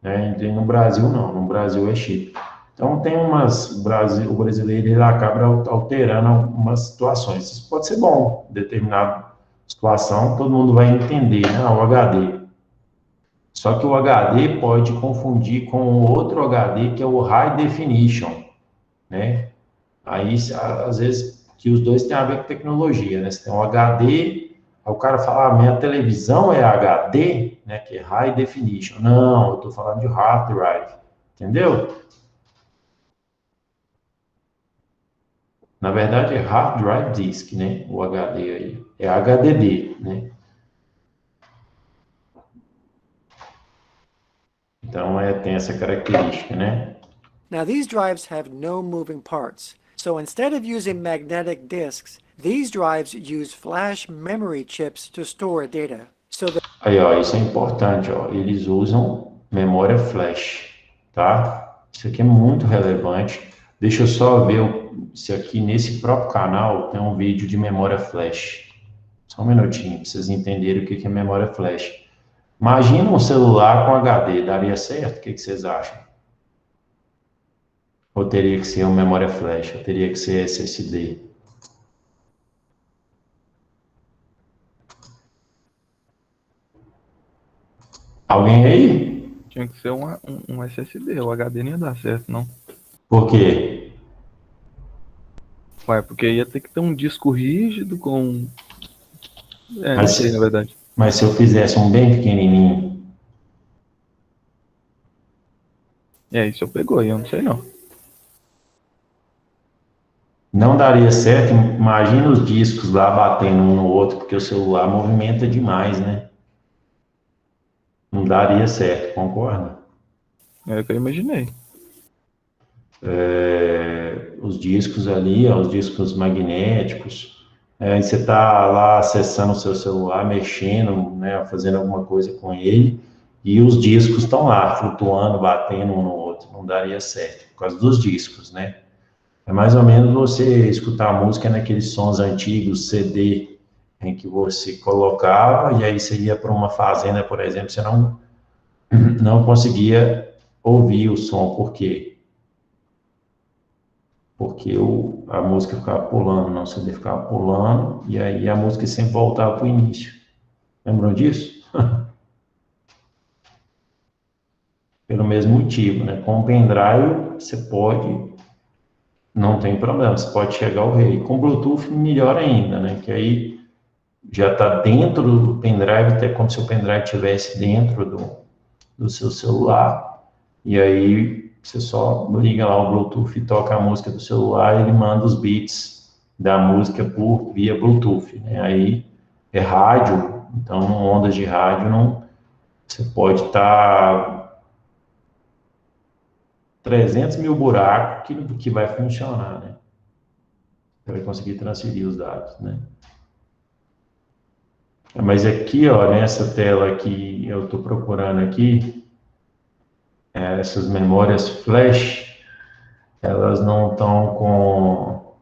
né? E no Brasil não, no Brasil é chip. Então tem o brasileiro ele acaba alterando algumas situações. Isso pode ser bom, em determinada situação, todo mundo vai entender, né? O HD. Só que o HD pode confundir com o outro HD, que é o High Definition, né? Aí, às vezes, que os dois têm a ver com tecnologia, né? Você tem um HD, aí o cara fala, minha televisão é HD, né? Que é High Definition. Não, eu estou falando de Hard Drive, entendeu? Na verdade, é Hard Drive Disk, né? O HD aí. É HDD, né? Então, tem essa característica, né? Now, these drives have no moving parts. So instead of using magnetic disks, these drives use flash memory chips to store data. Aí, ó, isso é importante, ó. Eles usam memória flash, tá? Isso aqui é muito relevante. Deixa eu só ver se aqui nesse próprio canal tem um vídeo de memória flash. Só um minutinho, pra vocês entenderem o que é memória flash. Imagina um celular com HD, daria certo? O que vocês acham? Ou teria que ser uma memória flash? Ou teria que ser SSD? Alguém aí? Tinha que ser um SSD, o HD não ia dar certo, não. Por quê? Ué, porque ia ter que ter um disco rígido com... não Mas, sei, na verdade. mas se eu fizesse um bem pequenininho, Isso eu pegou, eu não sei não. não daria certo. Imagina os discos lá batendo um no outro, porque o celular movimenta demais, né? Não daria certo, concorda? É o que eu imaginei. Os discos ali, os discos magnéticos, aí você está lá acessando o seu celular, mexendo, né, fazendo alguma coisa com ele, e os discos estão lá, flutuando, batendo um no outro. Não daria certo, por causa dos discos, né? É mais ou menos você escutar a música naqueles sons antigos, CD, em que você colocava, e aí você ia para uma fazenda, por exemplo, você não conseguia ouvir o som, por quê? Porque a música ficava pulando, não, o CD ficava pulando, e aí a música sempre voltava para o início. Lembram disso? Pelo mesmo motivo, né? Com o pendrive, você pode, não tem problema, você pode chegar ao rei. Com Bluetooth, melhor ainda, né? Que aí já está dentro do pendrive, até como se o pendrive estivesse dentro do seu celular, e aí você só liga lá o Bluetooth e toca a música do celular, e ele manda os beats da música via Bluetooth, né? Aí é rádio, então ondas de rádio não, você pode estar 300 mil buracos que vai funcionar, né? Você vai conseguir transferir os dados, né? Mas aqui, ó, nessa tela que eu estou procurando aqui, essas memórias flash, elas não estão com...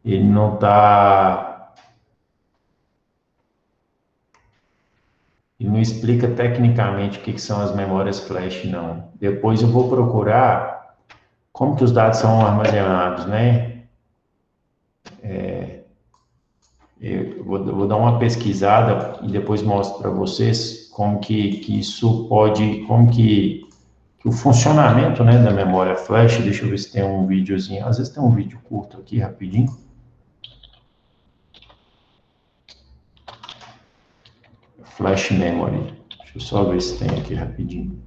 Ele não está... Ele não explica tecnicamente o que são as memórias flash, não. Depois eu vou procurar como que os dados são armazenados, né? Eu vou dar uma pesquisada e depois mostro para vocês como que isso pode, como que o funcionamento, né, da memória flash. Deixa eu ver se tem um videozinho. Às vezes tem um vídeo curto aqui, rapidinho. Flash memory. Deixa eu só ver se tem aqui rapidinho.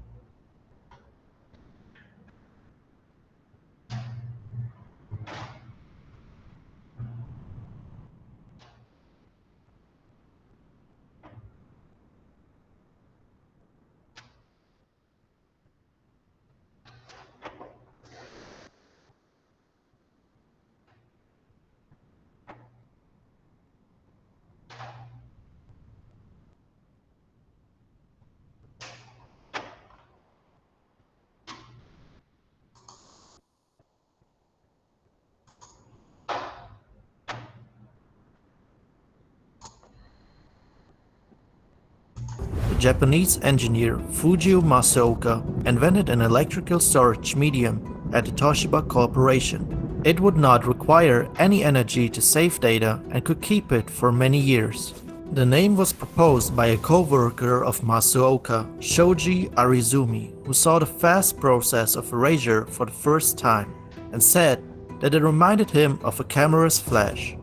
the Japanese engineer Fujio Masaoka invented an electrical storage medium at the Toshiba Corporation. It would not require any energy to save data and could keep it for many years. The name was proposed by a co-worker of Masuoka, Shoji Arizumi, who saw the fast process of erasure for the first time and said that it reminded him of a camera's flash.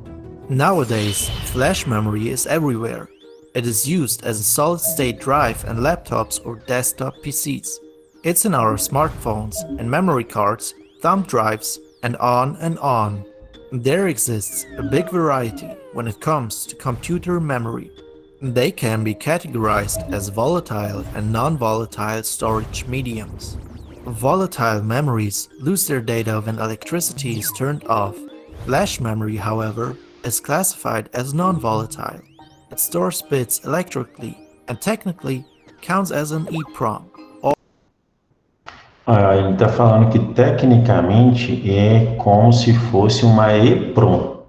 Nowadays, flash memory is everywhere. It is used as a solid-state drive in laptops or desktop PCs. It's in our smartphones and memory cards, thumb drives, and on and on. There exists a big variety when it comes to computer memory. They can be categorized as volatile and non-volatile storage mediums. Volatile memories lose their data when electricity is turned off. Flash memory, however, is classified as non-volatile. It stores bits electrically and technically counts as an EEPROM. Ele está falando que tecnicamente é como se fosse uma EEPROM,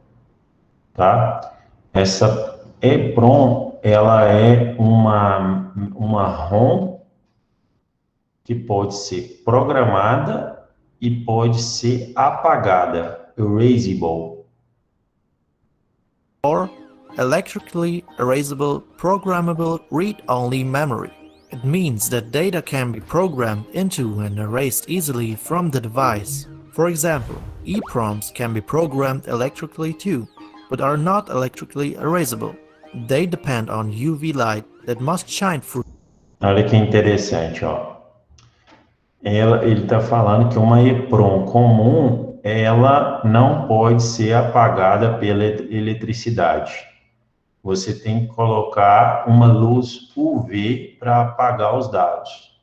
tá? Essa EEPROM, ela é uma ROM que pode ser programada e pode ser apagada, erasable. Or electrically erasable programmable read-only memory. It means that data can be programmed into and erased easily from the device. For example, EEPROMs can be programmed electrically too, but are not electrically erasable. They depend on UV light that must shine through. Olha que interessante, ó. Ele está falando que uma EEPROM comum, ela não pode ser apagada pela eletricidade. Você tem que colocar uma luz UV para apagar os dados,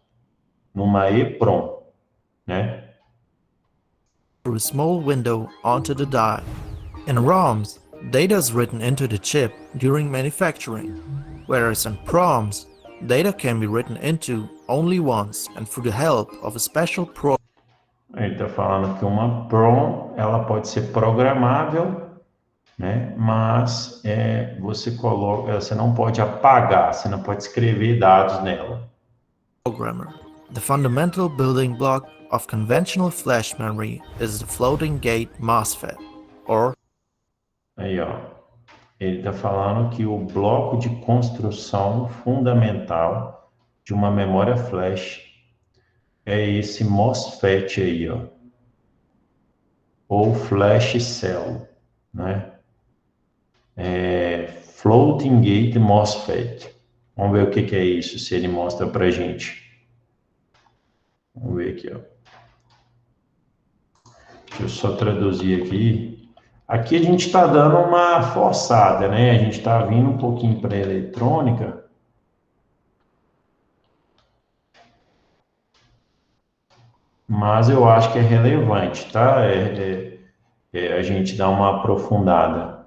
numa EEPROM, né? Through a small window onto the die. In ROMs, data is written into the chip during manufacturing, whereas in PROMs, data can be written into only once and through the help of a special program. Ele está falando que uma PROM, ela pode ser programável, né? Mas você não pode apagar, você não pode escrever dados nela. Programmer. The fundamental building block of conventional flash memory is the floating gate MOSFET, or... Aí, ó. Ele está falando que o bloco de construção fundamental de uma memória flash é esse MOSFET aí, ó. Ou Flash Cell, né? Floating Gate MOSFET. Vamos ver o que é isso, se ele mostra pra gente. Vamos ver aqui, ó. Deixa eu só traduzir aqui. Aqui a gente está dando uma forçada, né? A gente está vindo um pouquinho para a eletrônica. Mas eu acho que é relevante, tá? A gente dá uma aprofundada.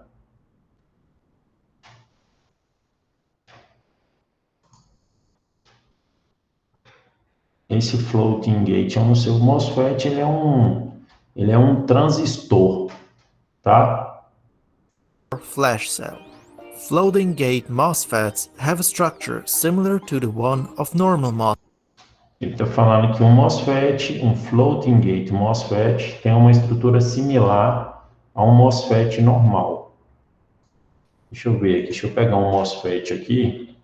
Esse floating gate, eu não sei, o MOSFET, ele é um transistor, tá? Flash cell. Floating gate MOSFETs have a structure similar to the one of normal MOSFETs. Ele está falando que um MOSFET, um floating gate MOSFET, tem uma estrutura similar a um MOSFET normal. Deixa eu ver aqui, deixa eu pegar um MOSFET aqui.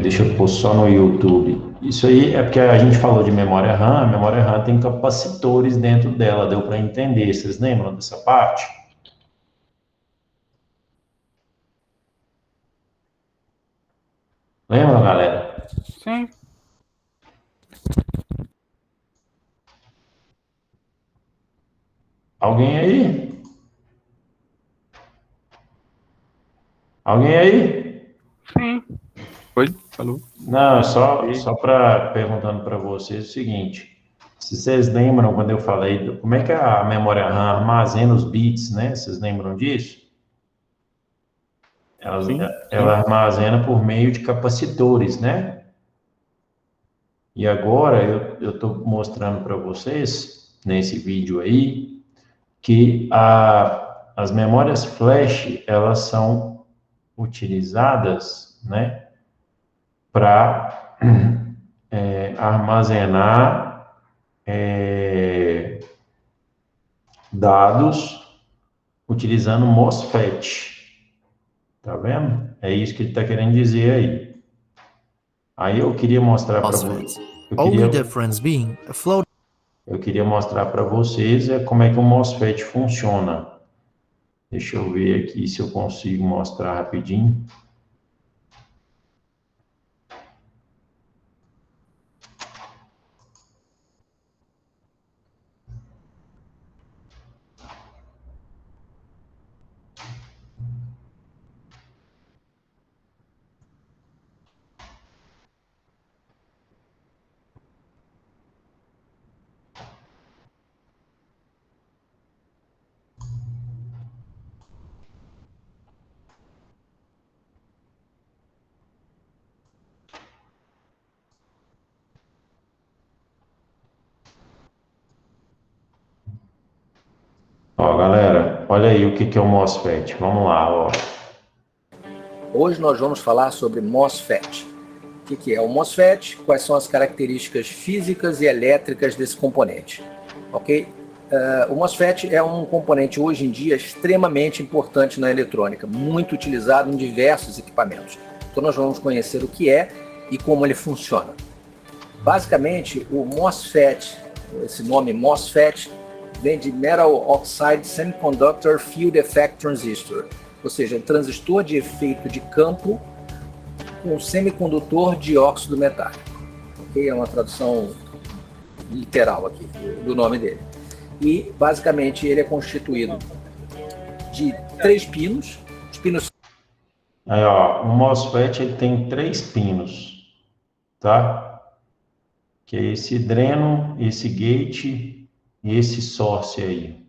Deixa eu pôr só no YouTube. Isso aí é porque a gente falou de memória RAM. A memória RAM tem capacitores dentro dela, deu para entender. Vocês lembram dessa parte? Lembram, galera? Sim. Alguém aí? Alguém aí? Sim. Oi? Falou? Não, só perguntando para vocês o seguinte. Se vocês lembram quando eu falei, como é que a memória RAM armazena os bits, né? Vocês lembram disso? Ela armazena por meio de capacitores, né? E agora eu estou mostrando para vocês, nesse vídeo aí, que as memórias flash, elas são utilizadas né, para armazenar dados utilizando MOSFET. Tá vendo? É isso que ele está querendo dizer aí. Aí eu queria mostrar para vocês. Only difference being a float. Eu queria mostrar para vocês como é que o MOSFET funciona. Deixa eu ver aqui se eu consigo mostrar rapidinho. Ó, galera, olha aí o que é o MOSFET. Vamos lá, ó. Hoje nós vamos falar sobre MOSFET. O que é o MOSFET? Quais são as características físicas e elétricas desse componente? Ok? O MOSFET é um componente hoje em dia extremamente importante na eletrônica, muito utilizado em diversos equipamentos. Então nós vamos conhecer o que é e como ele funciona. Basicamente, o MOSFET, esse nome MOSFET, vem de Metal Oxide Semiconductor Field Effect Transistor, ou seja, um transistor de efeito de campo com semicondutor de óxido metálico. Okay? É uma tradução literal aqui do nome dele. E, basicamente, ele é constituído de 3 pinos. Os pinos... Aí, ó, o MOSFET ele tem 3 pinos, tá? Que é esse dreno, esse gate e esse source aí.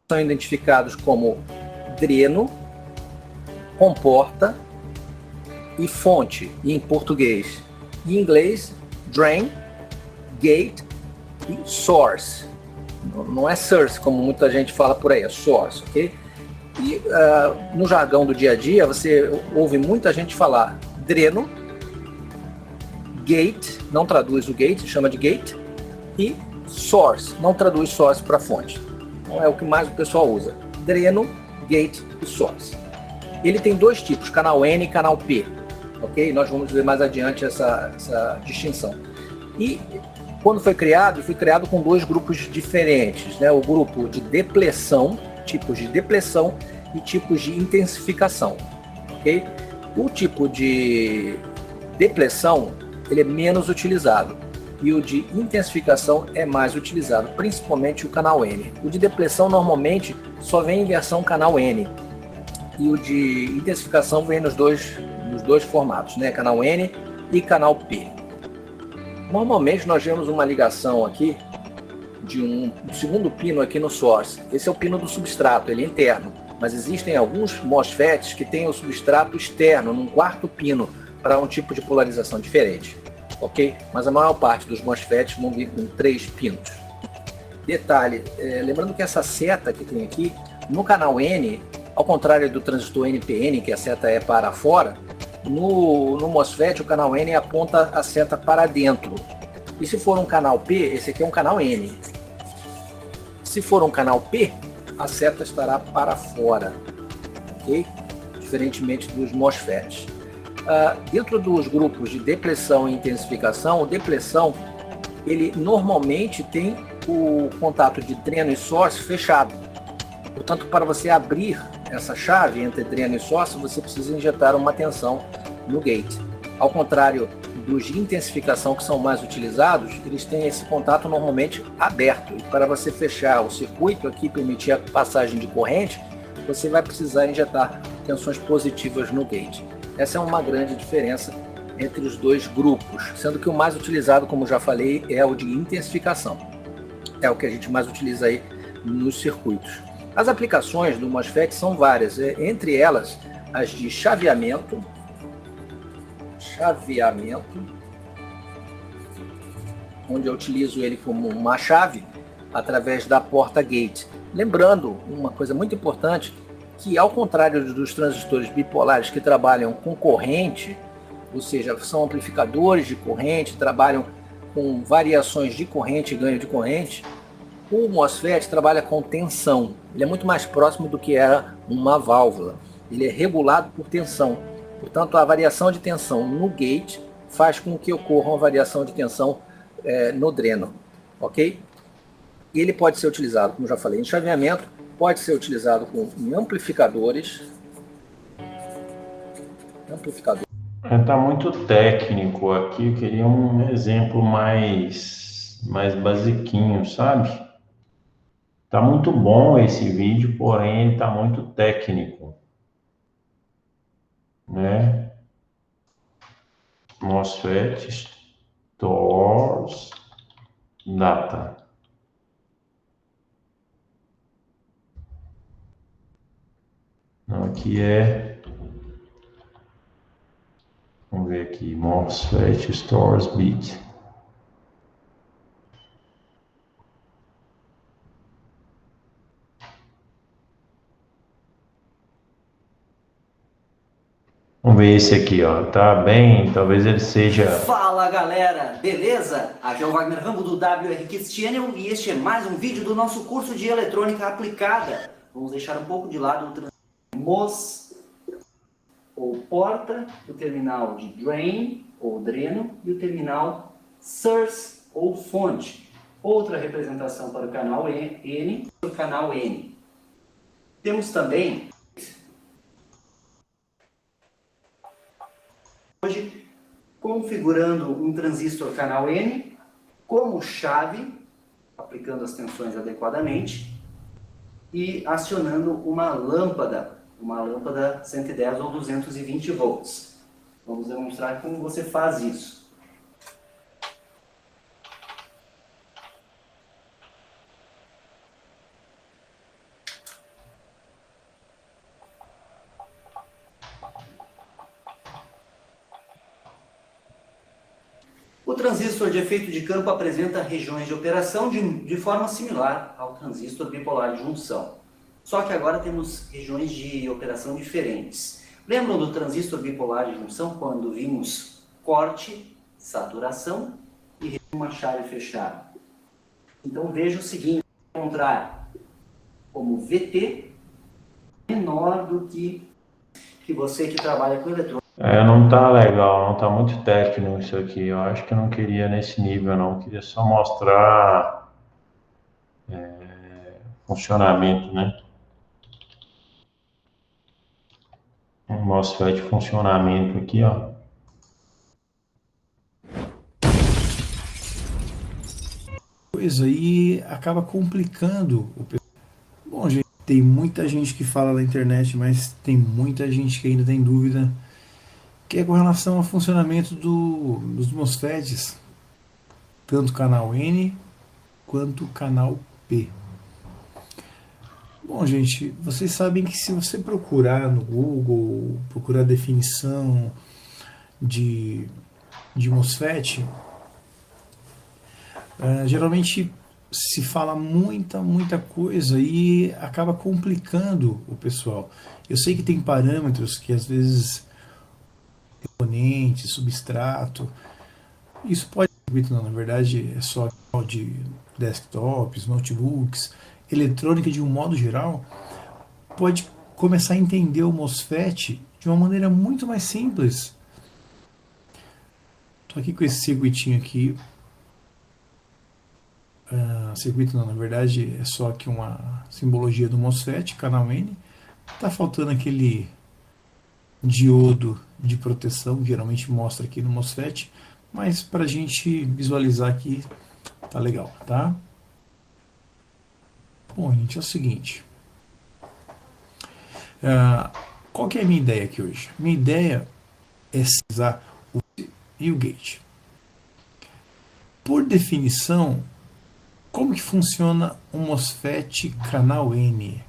São identificados como dreno, comporta e fonte, em português. Em inglês, drain, gate e source. Não é source, como muita gente fala por aí, é source, ok? E no jargão do dia a dia, você ouve muita gente falar dreno, gate, não traduz o gate, chama de gate, e source, não traduz source para fonte. Então é o que mais o pessoal usa. Dreno, gate e source. Ele tem 2 tipos, canal N e canal P. Ok? Nós vamos ver mais adiante essa distinção. E quando foi criado com 2 grupos diferentes, né? O grupo de depleção, tipos de depleção e tipos de intensificação. Ok? O tipo de depleção ele é menos utilizado e o de intensificação é mais utilizado, principalmente o canal N. O de depleção normalmente só vem em versão canal N e o de intensificação vem nos dois formatos, né? Canal N e canal P. Normalmente nós vemos uma ligação aqui de um segundo pino aqui no source. Esse é o pino do substrato, ele é interno, mas existem alguns MOSFETs que têm o substrato externo, num 4º pino, para um tipo de polarização diferente. Ok? Mas a maior parte dos MOSFETs vão vir com 3 pinos. Detalhe, lembrando que essa seta que tem aqui, no canal N, ao contrário do transistor NPN, que a seta é para fora, no MOSFET o canal N aponta a seta para dentro. E se for um canal P, esse aqui é um canal N. Se for um canal P, a seta estará para fora. Ok? Diferentemente dos MOSFETs. Dentro dos grupos de depleção e intensificação, o depleção ele normalmente tem o contato de dreno e source fechado. Portanto, para você abrir essa chave entre dreno e source, você precisa injetar uma tensão no gate. Ao contrário dos de intensificação, que são mais utilizados, eles têm esse contato normalmente aberto. E para você fechar o circuito aqui, permitir a passagem de corrente, você vai precisar injetar tensões positivas no gate. Essa é uma grande diferença entre os 2 grupos, sendo que o mais utilizado, como já falei, é o de intensificação. É o que a gente mais utiliza aí nos circuitos. As aplicações do MOSFET são várias, entre elas as de chaveamento, onde eu utilizo ele como uma chave através da porta gate. Lembrando uma coisa muito importante, que, ao contrário dos transistores bipolares que trabalham com corrente, ou seja, são amplificadores de corrente, trabalham com variações de corrente e ganho de corrente, o MOSFET trabalha com tensão. Ele é muito mais próximo do que era uma válvula. Ele é regulado por tensão. Portanto, a variação de tensão no gate faz com que ocorra uma variação de tensão no dreno. Ok? Ele pode ser utilizado, como já falei, em chaveamento, pode ser utilizado em amplificadores. Está muito técnico aqui, eu queria um exemplo mais basiquinho, sabe? Tá muito bom esse vídeo, porém ele tá muito técnico, né? MOSFET stores data. Não, aqui vamos ver aqui, MOSFET stores bit. Vamos ver esse aqui, ó. Tá bem, talvez ele seja... Fala galera, beleza? Aqui é o Wagner Rambo do WRKids Channel e este é mais um vídeo do nosso curso de eletrônica aplicada. Vamos deixar um pouco de lado o MOS, ou porta, o terminal de drain, ou dreno, e o terminal source, ou fonte. Outra representação para o canal N, o canal N. Temos também, hoje, configurando um transistor canal N como chave, aplicando as tensões adequadamente, e acionando uma lâmpada 110 ou 220 volts. Vamos demonstrar como você faz isso. O transistor de efeito de campo apresenta regiões de operação de forma similar ao transistor bipolar de junção. Só que agora temos regiões de operação diferentes. Lembram do transistor bipolar de junção quando vimos corte, saturação e uma chave fechada? Então veja o seguinte, encontrar como VT menor do que você que trabalha com eletrônica. Não tá legal, não tá muito técnico isso aqui. Eu acho que eu não queria nesse nível, não. Eu queria só mostrar funcionamento, né? Um MOSFET funcionamento aqui, ó. Coisa aí acaba complicando o pessoal. Bom, gente, tem muita gente que fala na internet, mas tem muita gente que ainda tem dúvida, que é com relação ao funcionamento dos MOSFETs, tanto canal N quanto canal P. Bom, gente, vocês sabem que se você procurar no Google, procurar definição de MOSFET, geralmente se fala muita coisa e acaba complicando o pessoal. Eu sei que tem parâmetros que às vezes componente, substrato, isso pode ser, na verdade é só de desktops, notebooks, eletrônica de um modo geral, pode começar a entender o MOSFET de uma maneira muito mais simples. Estou aqui com esse circuitinho aqui, circuito não, na verdade é só aqui uma simbologia do MOSFET, canal N, está faltando aquele diodo de proteção, que geralmente mostra aqui no MOSFET, mas para a gente visualizar aqui tá legal, tá? Bom, gente, é o seguinte, qual que é a minha ideia aqui hoje? Minha ideia é usar o e o gate. Por definição, como que funciona o MOSFET canal N?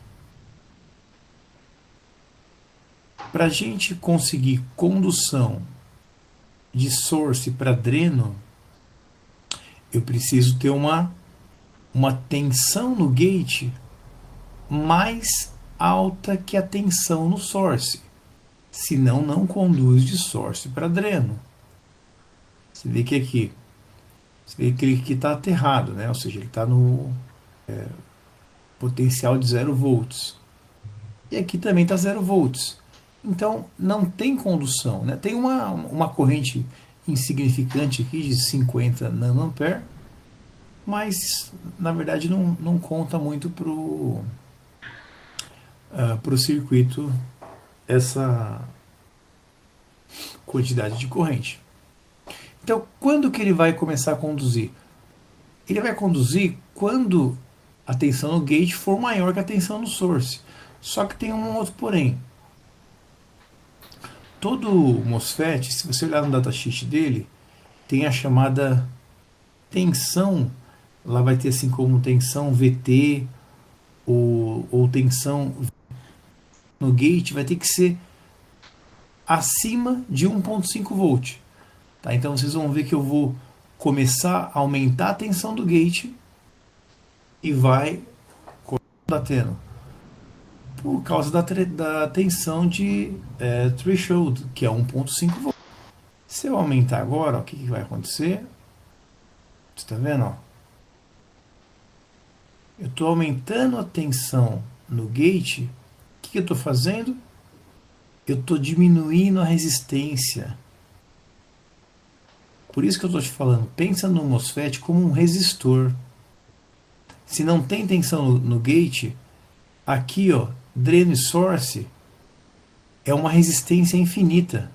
Para a gente conseguir condução de source para dreno, eu preciso ter uma tensão no gate mais alta que a tensão no source. Senão não conduz de source para dreno. Você vê que aqui, você vê que ele aqui está aterrado, né? Ou seja, ele está no potencial de 0 volts. E aqui também está 0 volts. Então não tem condução, né? Tem uma corrente insignificante aqui de 50 nanoampere, mas na verdade não conta muito para o circuito essa quantidade de corrente. Então, quando que ele vai começar a conduzir? Ele vai conduzir quando a tensão no gate for maior que a tensão no source. Só que tem um outro porém. Todo MOSFET, se você olhar no datasheet dele, tem a chamada tensão. Lá vai ter assim como tensão VT ou tensão no gate, vai ter que ser acima de 1.5 volt. Tá? Então vocês vão ver que eu vou começar a aumentar a tensão do gate e vai batendo por causa da tensão de threshold, que é 1.5 volt. Se eu aumentar agora, ó, o que vai acontecer? Você está vendo? Ó? Eu estou aumentando a tensão no gate. O que eu estou fazendo? Eu estou diminuindo a resistência. Por isso que eu estou te falando, pensa no MOSFET como um resistor. Se não tem tensão no gate, aqui, ó, dreno e source é uma resistência infinita.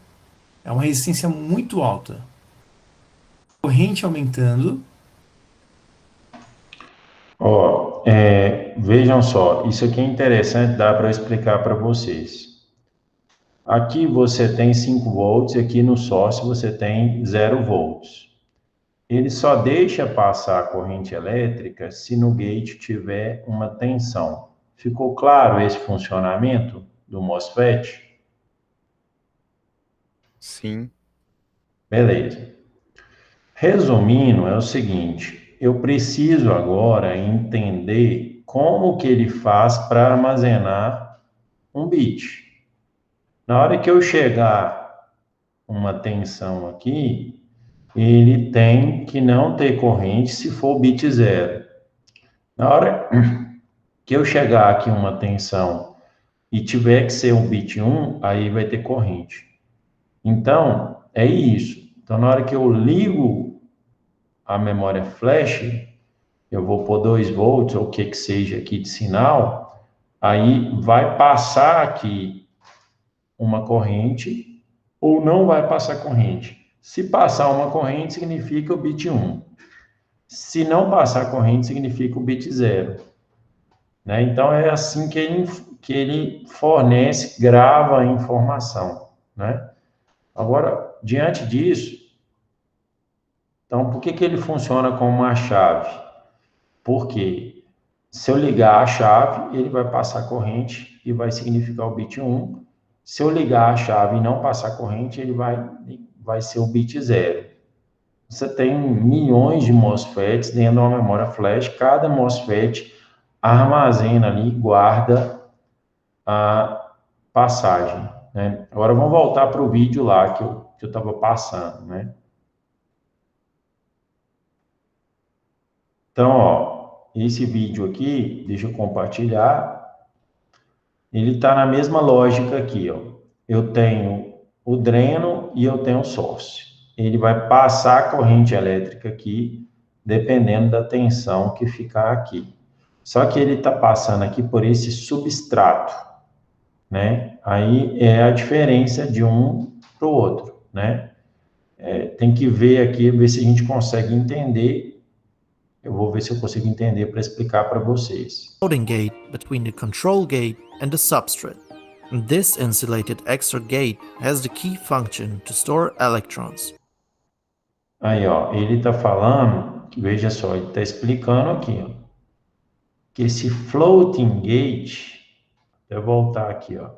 É uma resistência muito alta. Corrente aumentando. Ó, vejam só, isso aqui é interessante, dá para explicar para vocês. Aqui você tem 5 volts e aqui no source você tem 0 volts. Ele só deixa passar a corrente elétrica se no gate tiver uma tensão. Ficou claro esse funcionamento do MOSFET? Sim. Beleza. Resumindo, é o seguinte, eu preciso agora entender como que ele faz para armazenar um bit. Na hora que eu chegar uma tensão aqui, ele tem que não ter corrente se for bit 0. Na hora que eu chegar aqui uma tensão e tiver que ser um bit 1, aí vai ter corrente. Então, é isso. Então, na hora que eu ligo a memória flash, eu vou pôr 2 volts, ou o que seja aqui de sinal, aí vai passar aqui uma corrente, ou não vai passar corrente. Se passar uma corrente, significa o bit 1. Se não passar corrente, significa o bit 0. Né? Então, é assim que ele fornece, grava a informação. Né? Agora, diante disso, então, por que ele funciona como uma chave? Porque se eu ligar a chave, ele vai passar corrente e vai significar o bit 1. Se eu ligar a chave e não passar corrente, ele vai ser o bit 0. Você tem milhões de MOSFETs dentro de uma memória flash. Cada MOSFET armazena ali, guarda a passagem. Né? Agora vamos voltar para o vídeo lá que eu estava passando. Né? Então, ó, esse vídeo aqui, deixa eu compartilhar. Ele está na mesma lógica aqui, ó. Eu tenho o dreno e eu tenho o source. Ele vai passar a corrente elétrica aqui, dependendo da tensão que ficar aqui. Só que ele está passando aqui por esse substrato, né? Aí é a diferença de um para o outro, né? Tem que ver aqui, ver se a gente consegue entender. Eu vou ver se eu consigo entender para explicar para vocês. Loading gate between the control gate and the substrate. This insulated extra gate has the key function to store electrons. Aí, ó, ele está falando, veja só, ele está explicando aqui, ó, que esse floating gate, eu vou voltar aqui, ó.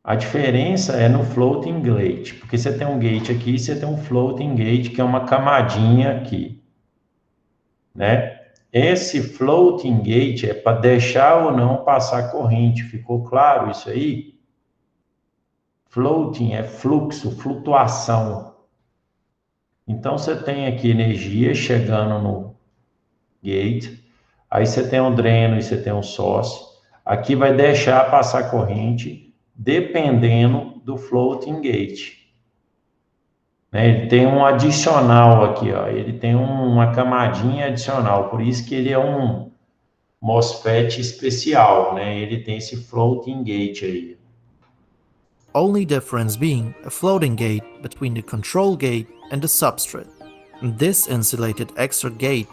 A diferença é no floating gate, porque você tem um gate aqui, você tem um floating gate, que é uma camadinha aqui, né? Esse floating gate é para deixar ou não passar corrente. Ficou claro isso aí? Floating é fluxo, flutuação. Então, você tem aqui energia chegando no gate, aí você tem um dreno e você tem um source. Aqui vai deixar passar corrente, dependendo do floating gate. Ele tem um adicional aqui, ó. Ele tem uma camadinha adicional, por isso que ele é um MOSFET especial, né? Ele tem esse floating gate aí. Only difference being a floating gate between the control gate and the substrate. This insulated extra gate.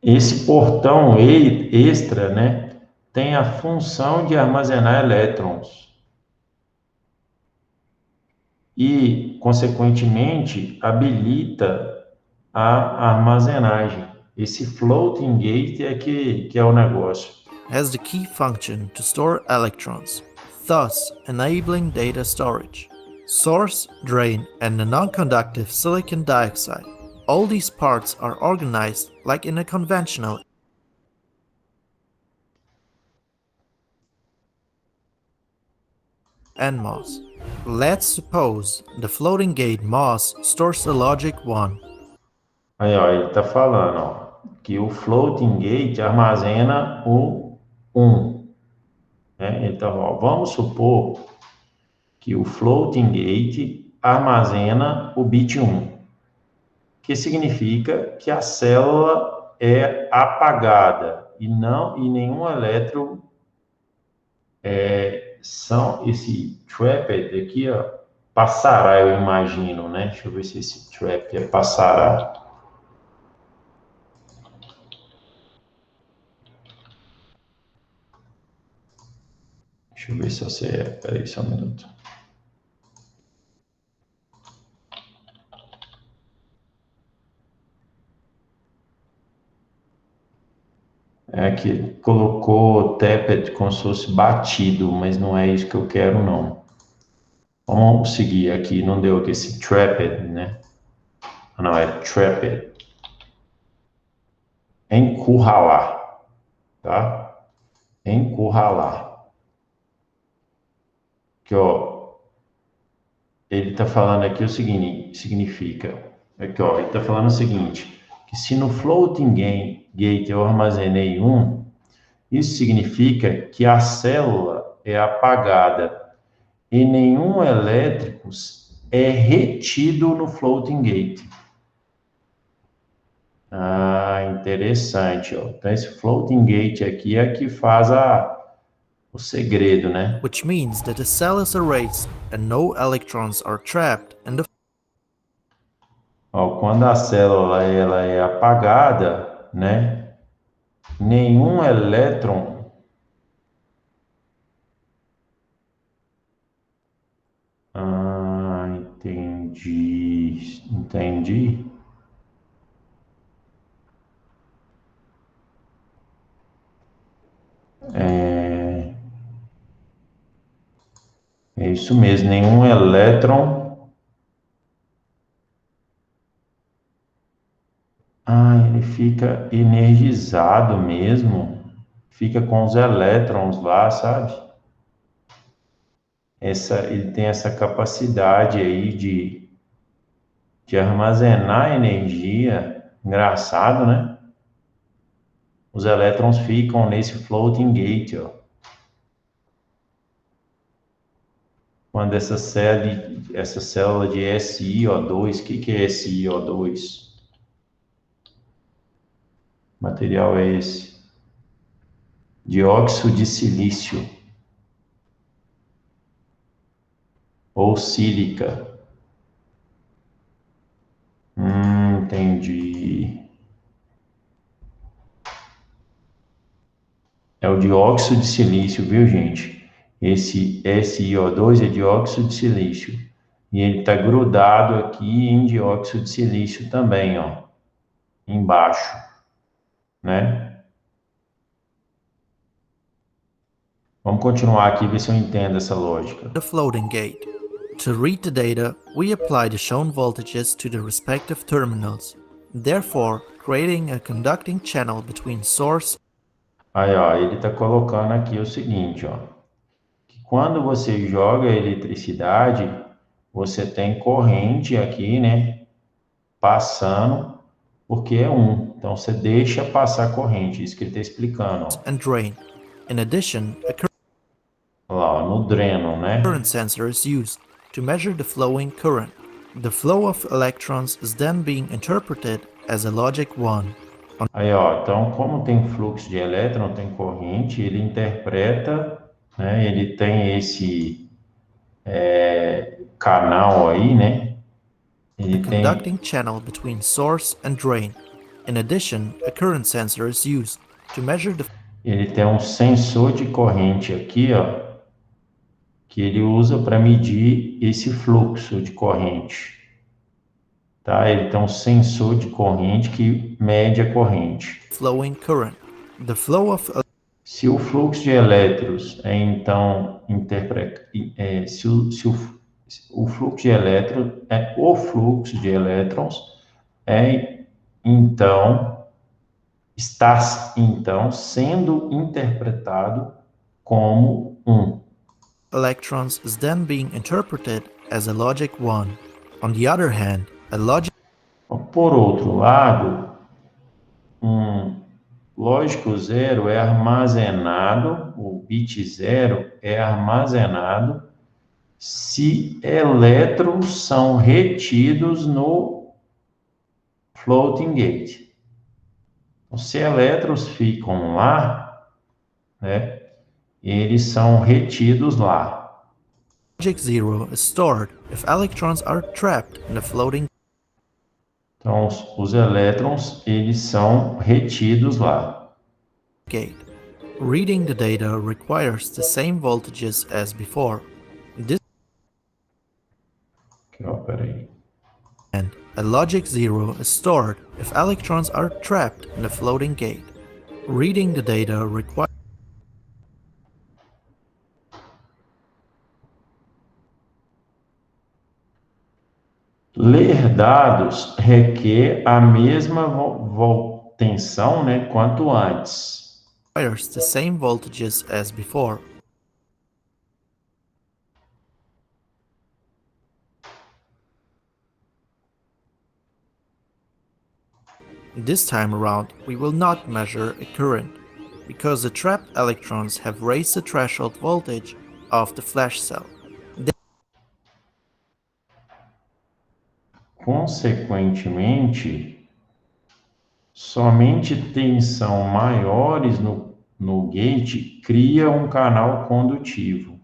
Esse portão extra, né, tem a função de armazenar elétrons. E, consequentemente, habilita a armazenagem. Esse floating gate é que é o negócio. Has the key function to store electrons, thus enabling data storage. Source, drain, and the non-conductive silicon dioxide. All these parts are organized like in a conventional NMOS. Let's suppose the floating gate MOS stores the logic 1. Aí, ó, ele está falando, ó, que o floating gate armazena o 1. Né? Então, ó, vamos supor que o floating gate armazena o bit 1, que significa que a célula é apagada e nenhum elétron esse trapped aqui, ó, passará, eu imagino, né? Deixa eu ver se esse trapped passará. Deixa eu ver se você é. Peraí, só um minuto. É que colocou tapped como se fosse batido, mas não é isso que eu quero, não. Vamos seguir aqui, não deu aqui esse trapped, né? Não, é trapped. Encurralar, tá? Encurralar. Que, ó, ele tá falando aqui o seguinte, significa, aqui, ó, ele tá falando o seguinte, que se no floating gate eu armazenei 1, isso significa que a célula é apagada e nenhum elétrico é retido no floating gate. Ah, interessante, ó. Então esse floating gate aqui é que faz o segredo, né? Which means that the cell is erased and no electrons are trapped in the Ó, quando a célula ela é apagada, né? Nenhum elétron entendi. É isso mesmo, nenhum elétron. Ele fica energizado mesmo, fica com os elétrons lá, sabe? Ele tem essa capacidade aí de armazenar energia. Engraçado, né? Os elétrons ficam nesse floating gate, ó. Quando essa célula de SiO2, o que é SiO2? Que material é esse? Dióxido de silício. Ou sílica. Entendi. É o dióxido de silício, viu, gente? Esse SiO2 é dióxido de silício. E ele está grudado aqui em dióxido de silício também, ó. Embaixo, né? Vamos continuar aqui e ver se eu entendo essa lógica. The floating gate. To read the data, we apply the shown voltages to the respective terminals. Therefore, creating a conducting channel between source. Aí, ó, ele está colocando aqui o seguinte, ó, que quando você joga eletricidade, você tem corrente aqui, né, passando, porque é 1. Então, você deixa passar corrente, isso que ele está explicando, ó. And drain. In addition, a Olha lá, ó, no dreno, né? current sensor is used to measure the flowing current. The flow of electrons is then being interpreted as a logic 1. Aí, ó, então, como tem fluxo de elétron, tem corrente, ele interpreta, né, ele tem esse canal aí, né? Ele A tem, conducting channel between source and drain. In addition, a current sensor is used to measure the ele tem um sensor de corrente aqui, ó, que ele usa para medir esse fluxo de corrente. Tá? Ele tem um sensor de corrente que mede a corrente. flowing current. The flow of Se o fluxo de elétrons é então o fluxo de elétrons está então sendo interpretado como 1. electrons is then being interpreted as a logic 1. On the other hand, a logic Por outro lado, um lógico 0 é armazenado, o bit 0 é armazenado se elétrons são retidos no floating gate. Então, se elétrons ficam lá, né, eles são retidos lá. logic 0 is stored if electrons are trapped in the floating Então, os elétrons, eles são retidos lá. gate. Reading the data requires the same voltages as before. This Aqui, ó, peraí. and a logic 0 is stored if electrons are trapped in the floating gate. Reading the data requires Ler dados requer a mesma tensão, né, quanto antes. the same voltages as before. This time around, we will not measure a current, because the trapped electrons have raised the threshold voltage of the flash cell. Consequentemente, somente tensão maiores no gate cria um canal condutivo.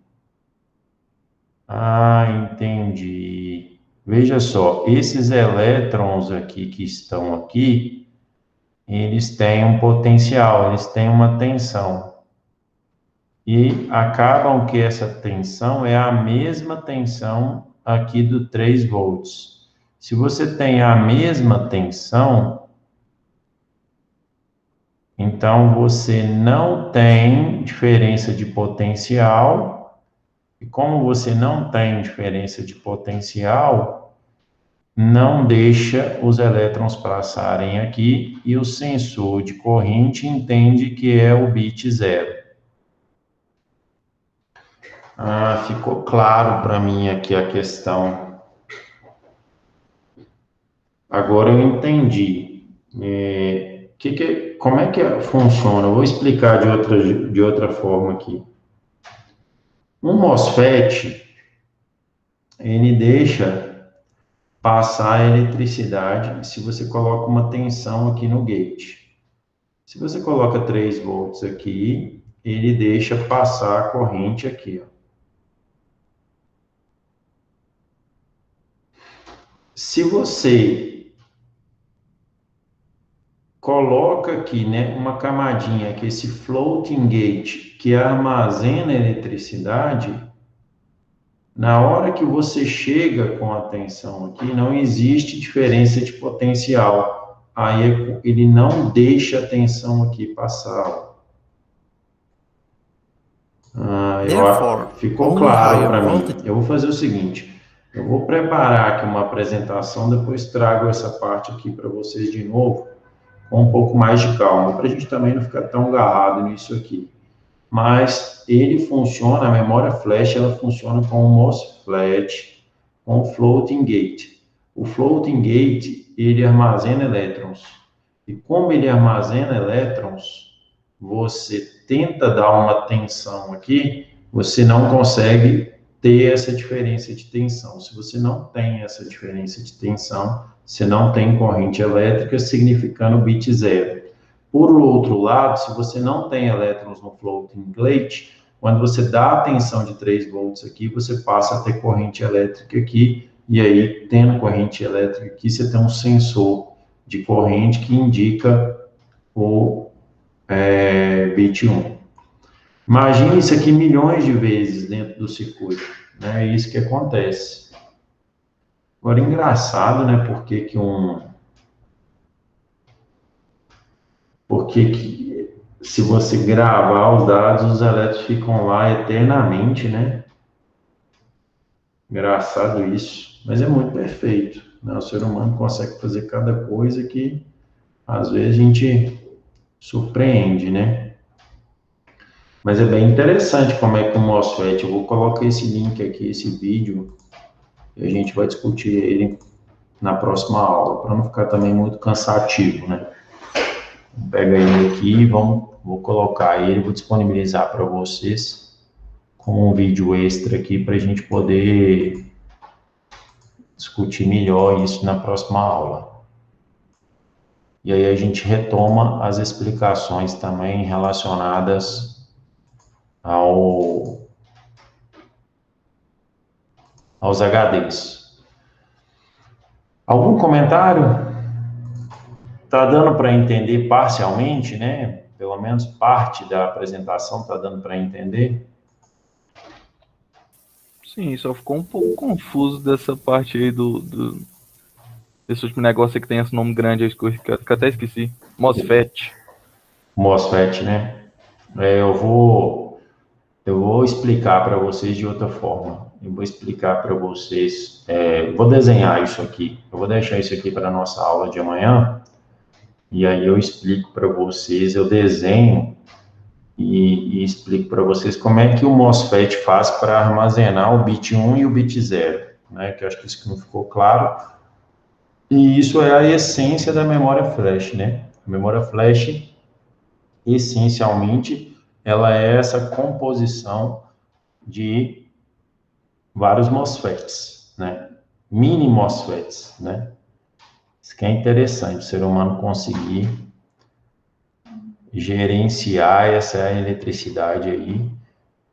Ah, entendi. Veja só, esses elétrons aqui que estão aqui, eles têm um potencial, eles têm uma tensão. E acabam que essa tensão é a mesma tensão aqui do 3 volts. Se você tem a mesma tensão, então você não tem diferença de potencial. E como você não tem diferença de potencial, não deixa os elétrons passarem aqui e o sensor de corrente entende que é o bit 0. Ah, ficou claro para mim aqui a questão. Agora eu entendi. Como é que funciona? Eu vou explicar de outra forma aqui. Um MOSFET, ele deixa passar a eletricidade se você coloca uma tensão aqui no gate. Se você coloca 3 volts aqui, ele deixa passar a corrente aqui, ó. Se você coloca aqui, né, uma camadinha, que é esse floating gate, que armazena eletricidade, na hora que você chega com a tensão aqui, não existe diferença de potencial. Aí ele não deixa a tensão aqui passar. Ficou claro para mim. Eu vou fazer o seguinte. Eu vou preparar aqui uma apresentação, depois trago essa parte aqui para vocês de novo, com um pouco mais de calma, para a gente também não ficar tão agarrado nisso aqui. Mas ele funciona, a memória flash, ela funciona com o MOSFET, com o floating gate. O floating gate, ele armazena elétrons. E como ele armazena elétrons, você tenta dar uma tensão aqui, você não consegue ter essa diferença de tensão. Se você não tem essa diferença de tensão, você não tem corrente elétrica, significando bit zero. Por outro lado, se você não tem elétrons no floating gate, quando você dá a tensão de 3 volts aqui, você passa a ter corrente elétrica aqui, e aí, tendo corrente elétrica aqui, você tem um sensor de corrente que indica o bit 1. Imagine isso aqui milhões de vezes dentro do circuito, né? É isso que acontece. Agora, engraçado, né? Porque se você gravar os dados, os elétrons ficam lá eternamente, né? Engraçado isso, mas é muito perfeito, né? O ser humano consegue fazer cada coisa que, às vezes, a gente surpreende, né? Mas é bem interessante como é que o MOSFET, eu vou colocar esse link aqui, esse vídeo, e a gente vai discutir ele na próxima aula, para não ficar também muito cansativo, né? Pega ele aqui e vou colocar ele, vou disponibilizar para vocês com um vídeo extra aqui para a gente poder discutir melhor isso na próxima aula. E aí a gente retoma as explicações também relacionadas aos HDs. Algum comentário? Tá dando para entender parcialmente, né? Pelo menos parte da apresentação tá dando para entender. Sim, só ficou um pouco confuso dessa parte aí desse último negócio aí que tem esse nome grande aí, que eu até esqueci. MOSFET. MOSFET, né? Eu vou explicar para vocês de outra forma. Eu vou explicar para vocês, vou desenhar isso aqui. Eu vou deixar isso aqui para a nossa aula de amanhã. E aí eu explico para vocês, eu desenho e explico para vocês como é que o MOSFET faz para armazenar o bit 1 e o bit 0, né? Que eu acho que isso que não ficou claro. E isso é a essência da memória flash, né? A memória flash, essencialmente, ela é essa composição de vários MOSFETs, né? Mini MOSFETs, né? Isso que é interessante, o ser humano conseguir gerenciar essa eletricidade aí.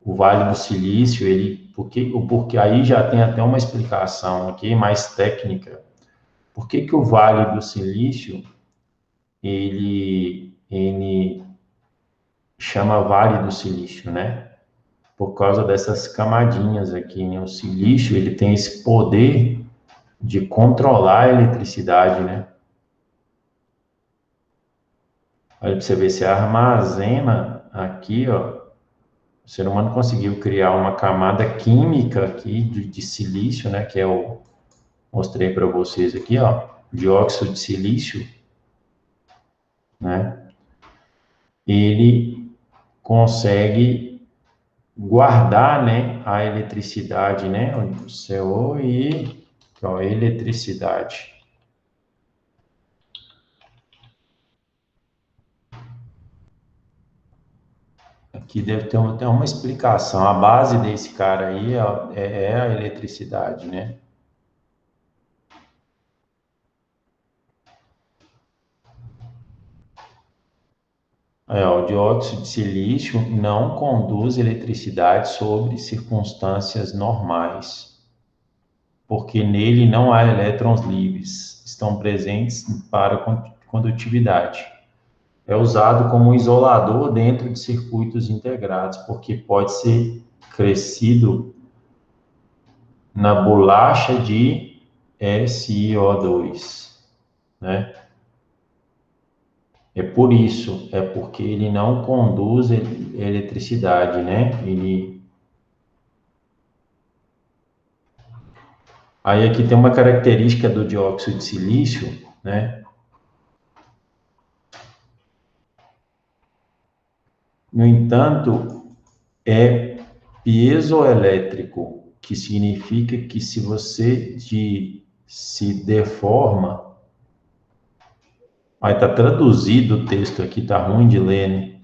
O Vale do Silício, porque aí já tem até uma explicação aqui mais técnica. Por que o Vale do Silício, ele chama Vale do Silício, né? Por causa dessas camadinhas aqui, né? O silício, ele tem esse poder de controlar a eletricidade, né? Olha para você ver, se armazena aqui, ó. O ser humano conseguiu criar uma camada química aqui de silício, né? Que mostrei para vocês aqui, ó. Dióxido de silício, né? Ele consegue guardar, né? A eletricidade, né? O CO e a eletricidade. Aqui deve ter uma explicação. A base desse cara aí é a eletricidade, né? O dióxido de silício não conduz eletricidade sobre circunstâncias normais, porque nele não há elétrons livres, estão presentes para condutividade. É usado como isolador dentro de circuitos integrados, porque pode ser crescido na bolacha de SiO2, né? É por isso, é porque ele não conduz eletricidade, né? Aí aqui tem uma característica do dióxido de silício, né? No entanto, é piezoelétrico, que significa que se você se deforma, aí tá traduzido o texto aqui, tá ruim de ler, né?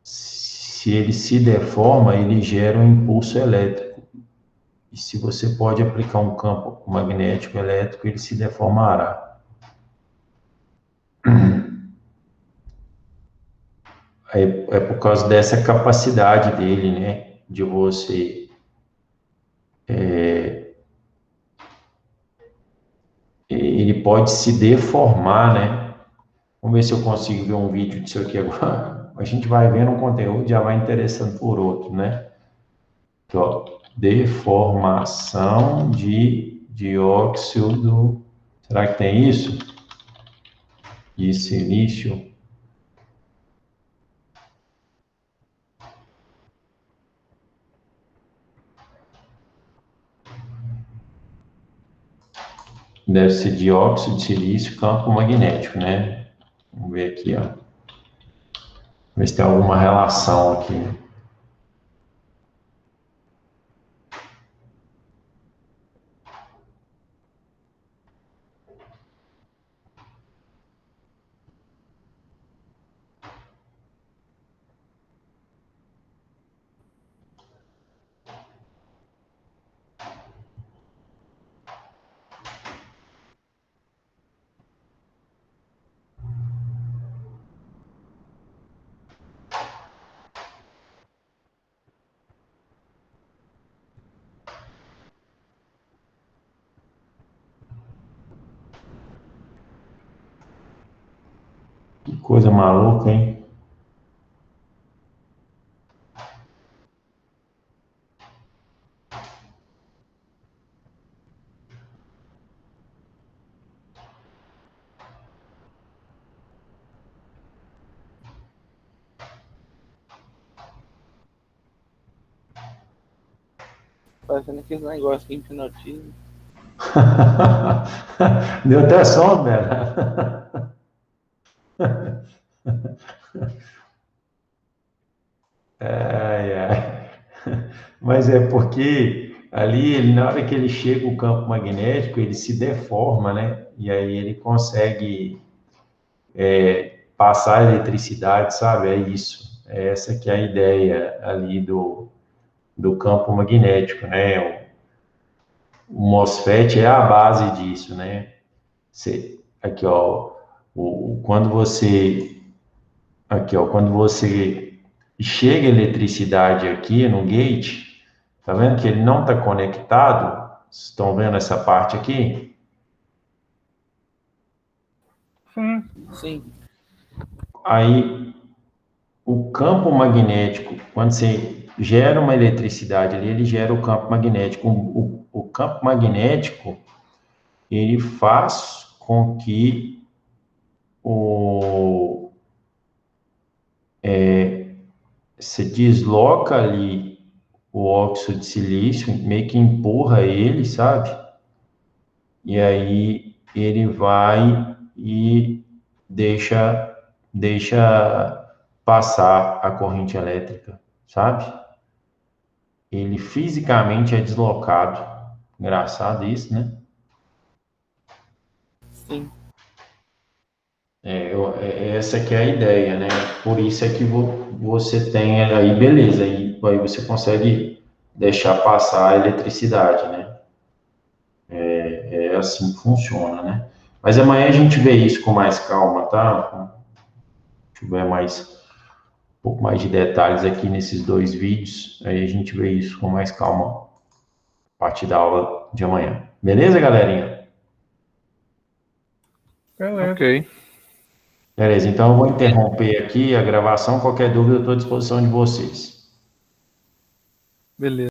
Se ele se deforma, ele gera um impulso elétrico. E se você pode aplicar um campo magnético elétrico, ele se deformará. É por causa dessa capacidade dele, né? De você ele pode se deformar, né? Vamos ver se eu consigo ver um vídeo disso aqui agora. A gente vai vendo um conteúdo, já vai interessando por outro, né? Aqui, ó, deformação de dióxido. Será que tem isso? De silício. Deve ser dióxido de silício, campo magnético, né? Vamos ver aqui, ó. Ver se tem alguma relação aqui. Que coisa maluca, hein? Parecendo aqueles negócios que hipnotiza. Deu até som, velho. Ai, ai. Mas é porque ali, na hora que ele chega o campo magnético, ele se deforma, né? E aí ele consegue passar a eletricidade, sabe? É isso. É essa que é a ideia ali do campo magnético, né? O MOSFET é a base disso, né? Aqui, ó, quando você chega a eletricidade aqui no gate, tá vendo que ele não está conectado? Vocês estão vendo essa parte aqui? Sim. Aí, o campo magnético, quando você gera uma eletricidade ali, ele gera o campo magnético. O campo magnético, ele faz com que você desloca ali o óxido de silício, meio que empurra ele, sabe? E aí ele vai e deixa passar a corrente elétrica, sabe? Ele fisicamente é deslocado. Engraçado isso, né? Sim. Essa que é a ideia, né? Por isso é que você tem aí, beleza, aí você consegue deixar passar a eletricidade, né? É assim que funciona, né? Mas amanhã a gente vê isso com mais calma, tá? Se tiver um pouco mais de detalhes aqui nesses dois vídeos, aí a gente vê isso com mais calma a partir da aula de amanhã. Beleza, galerinha? Ok. Beleza, então eu vou interromper aqui a gravação. Qualquer dúvida, eu estou à disposição de vocês. Beleza.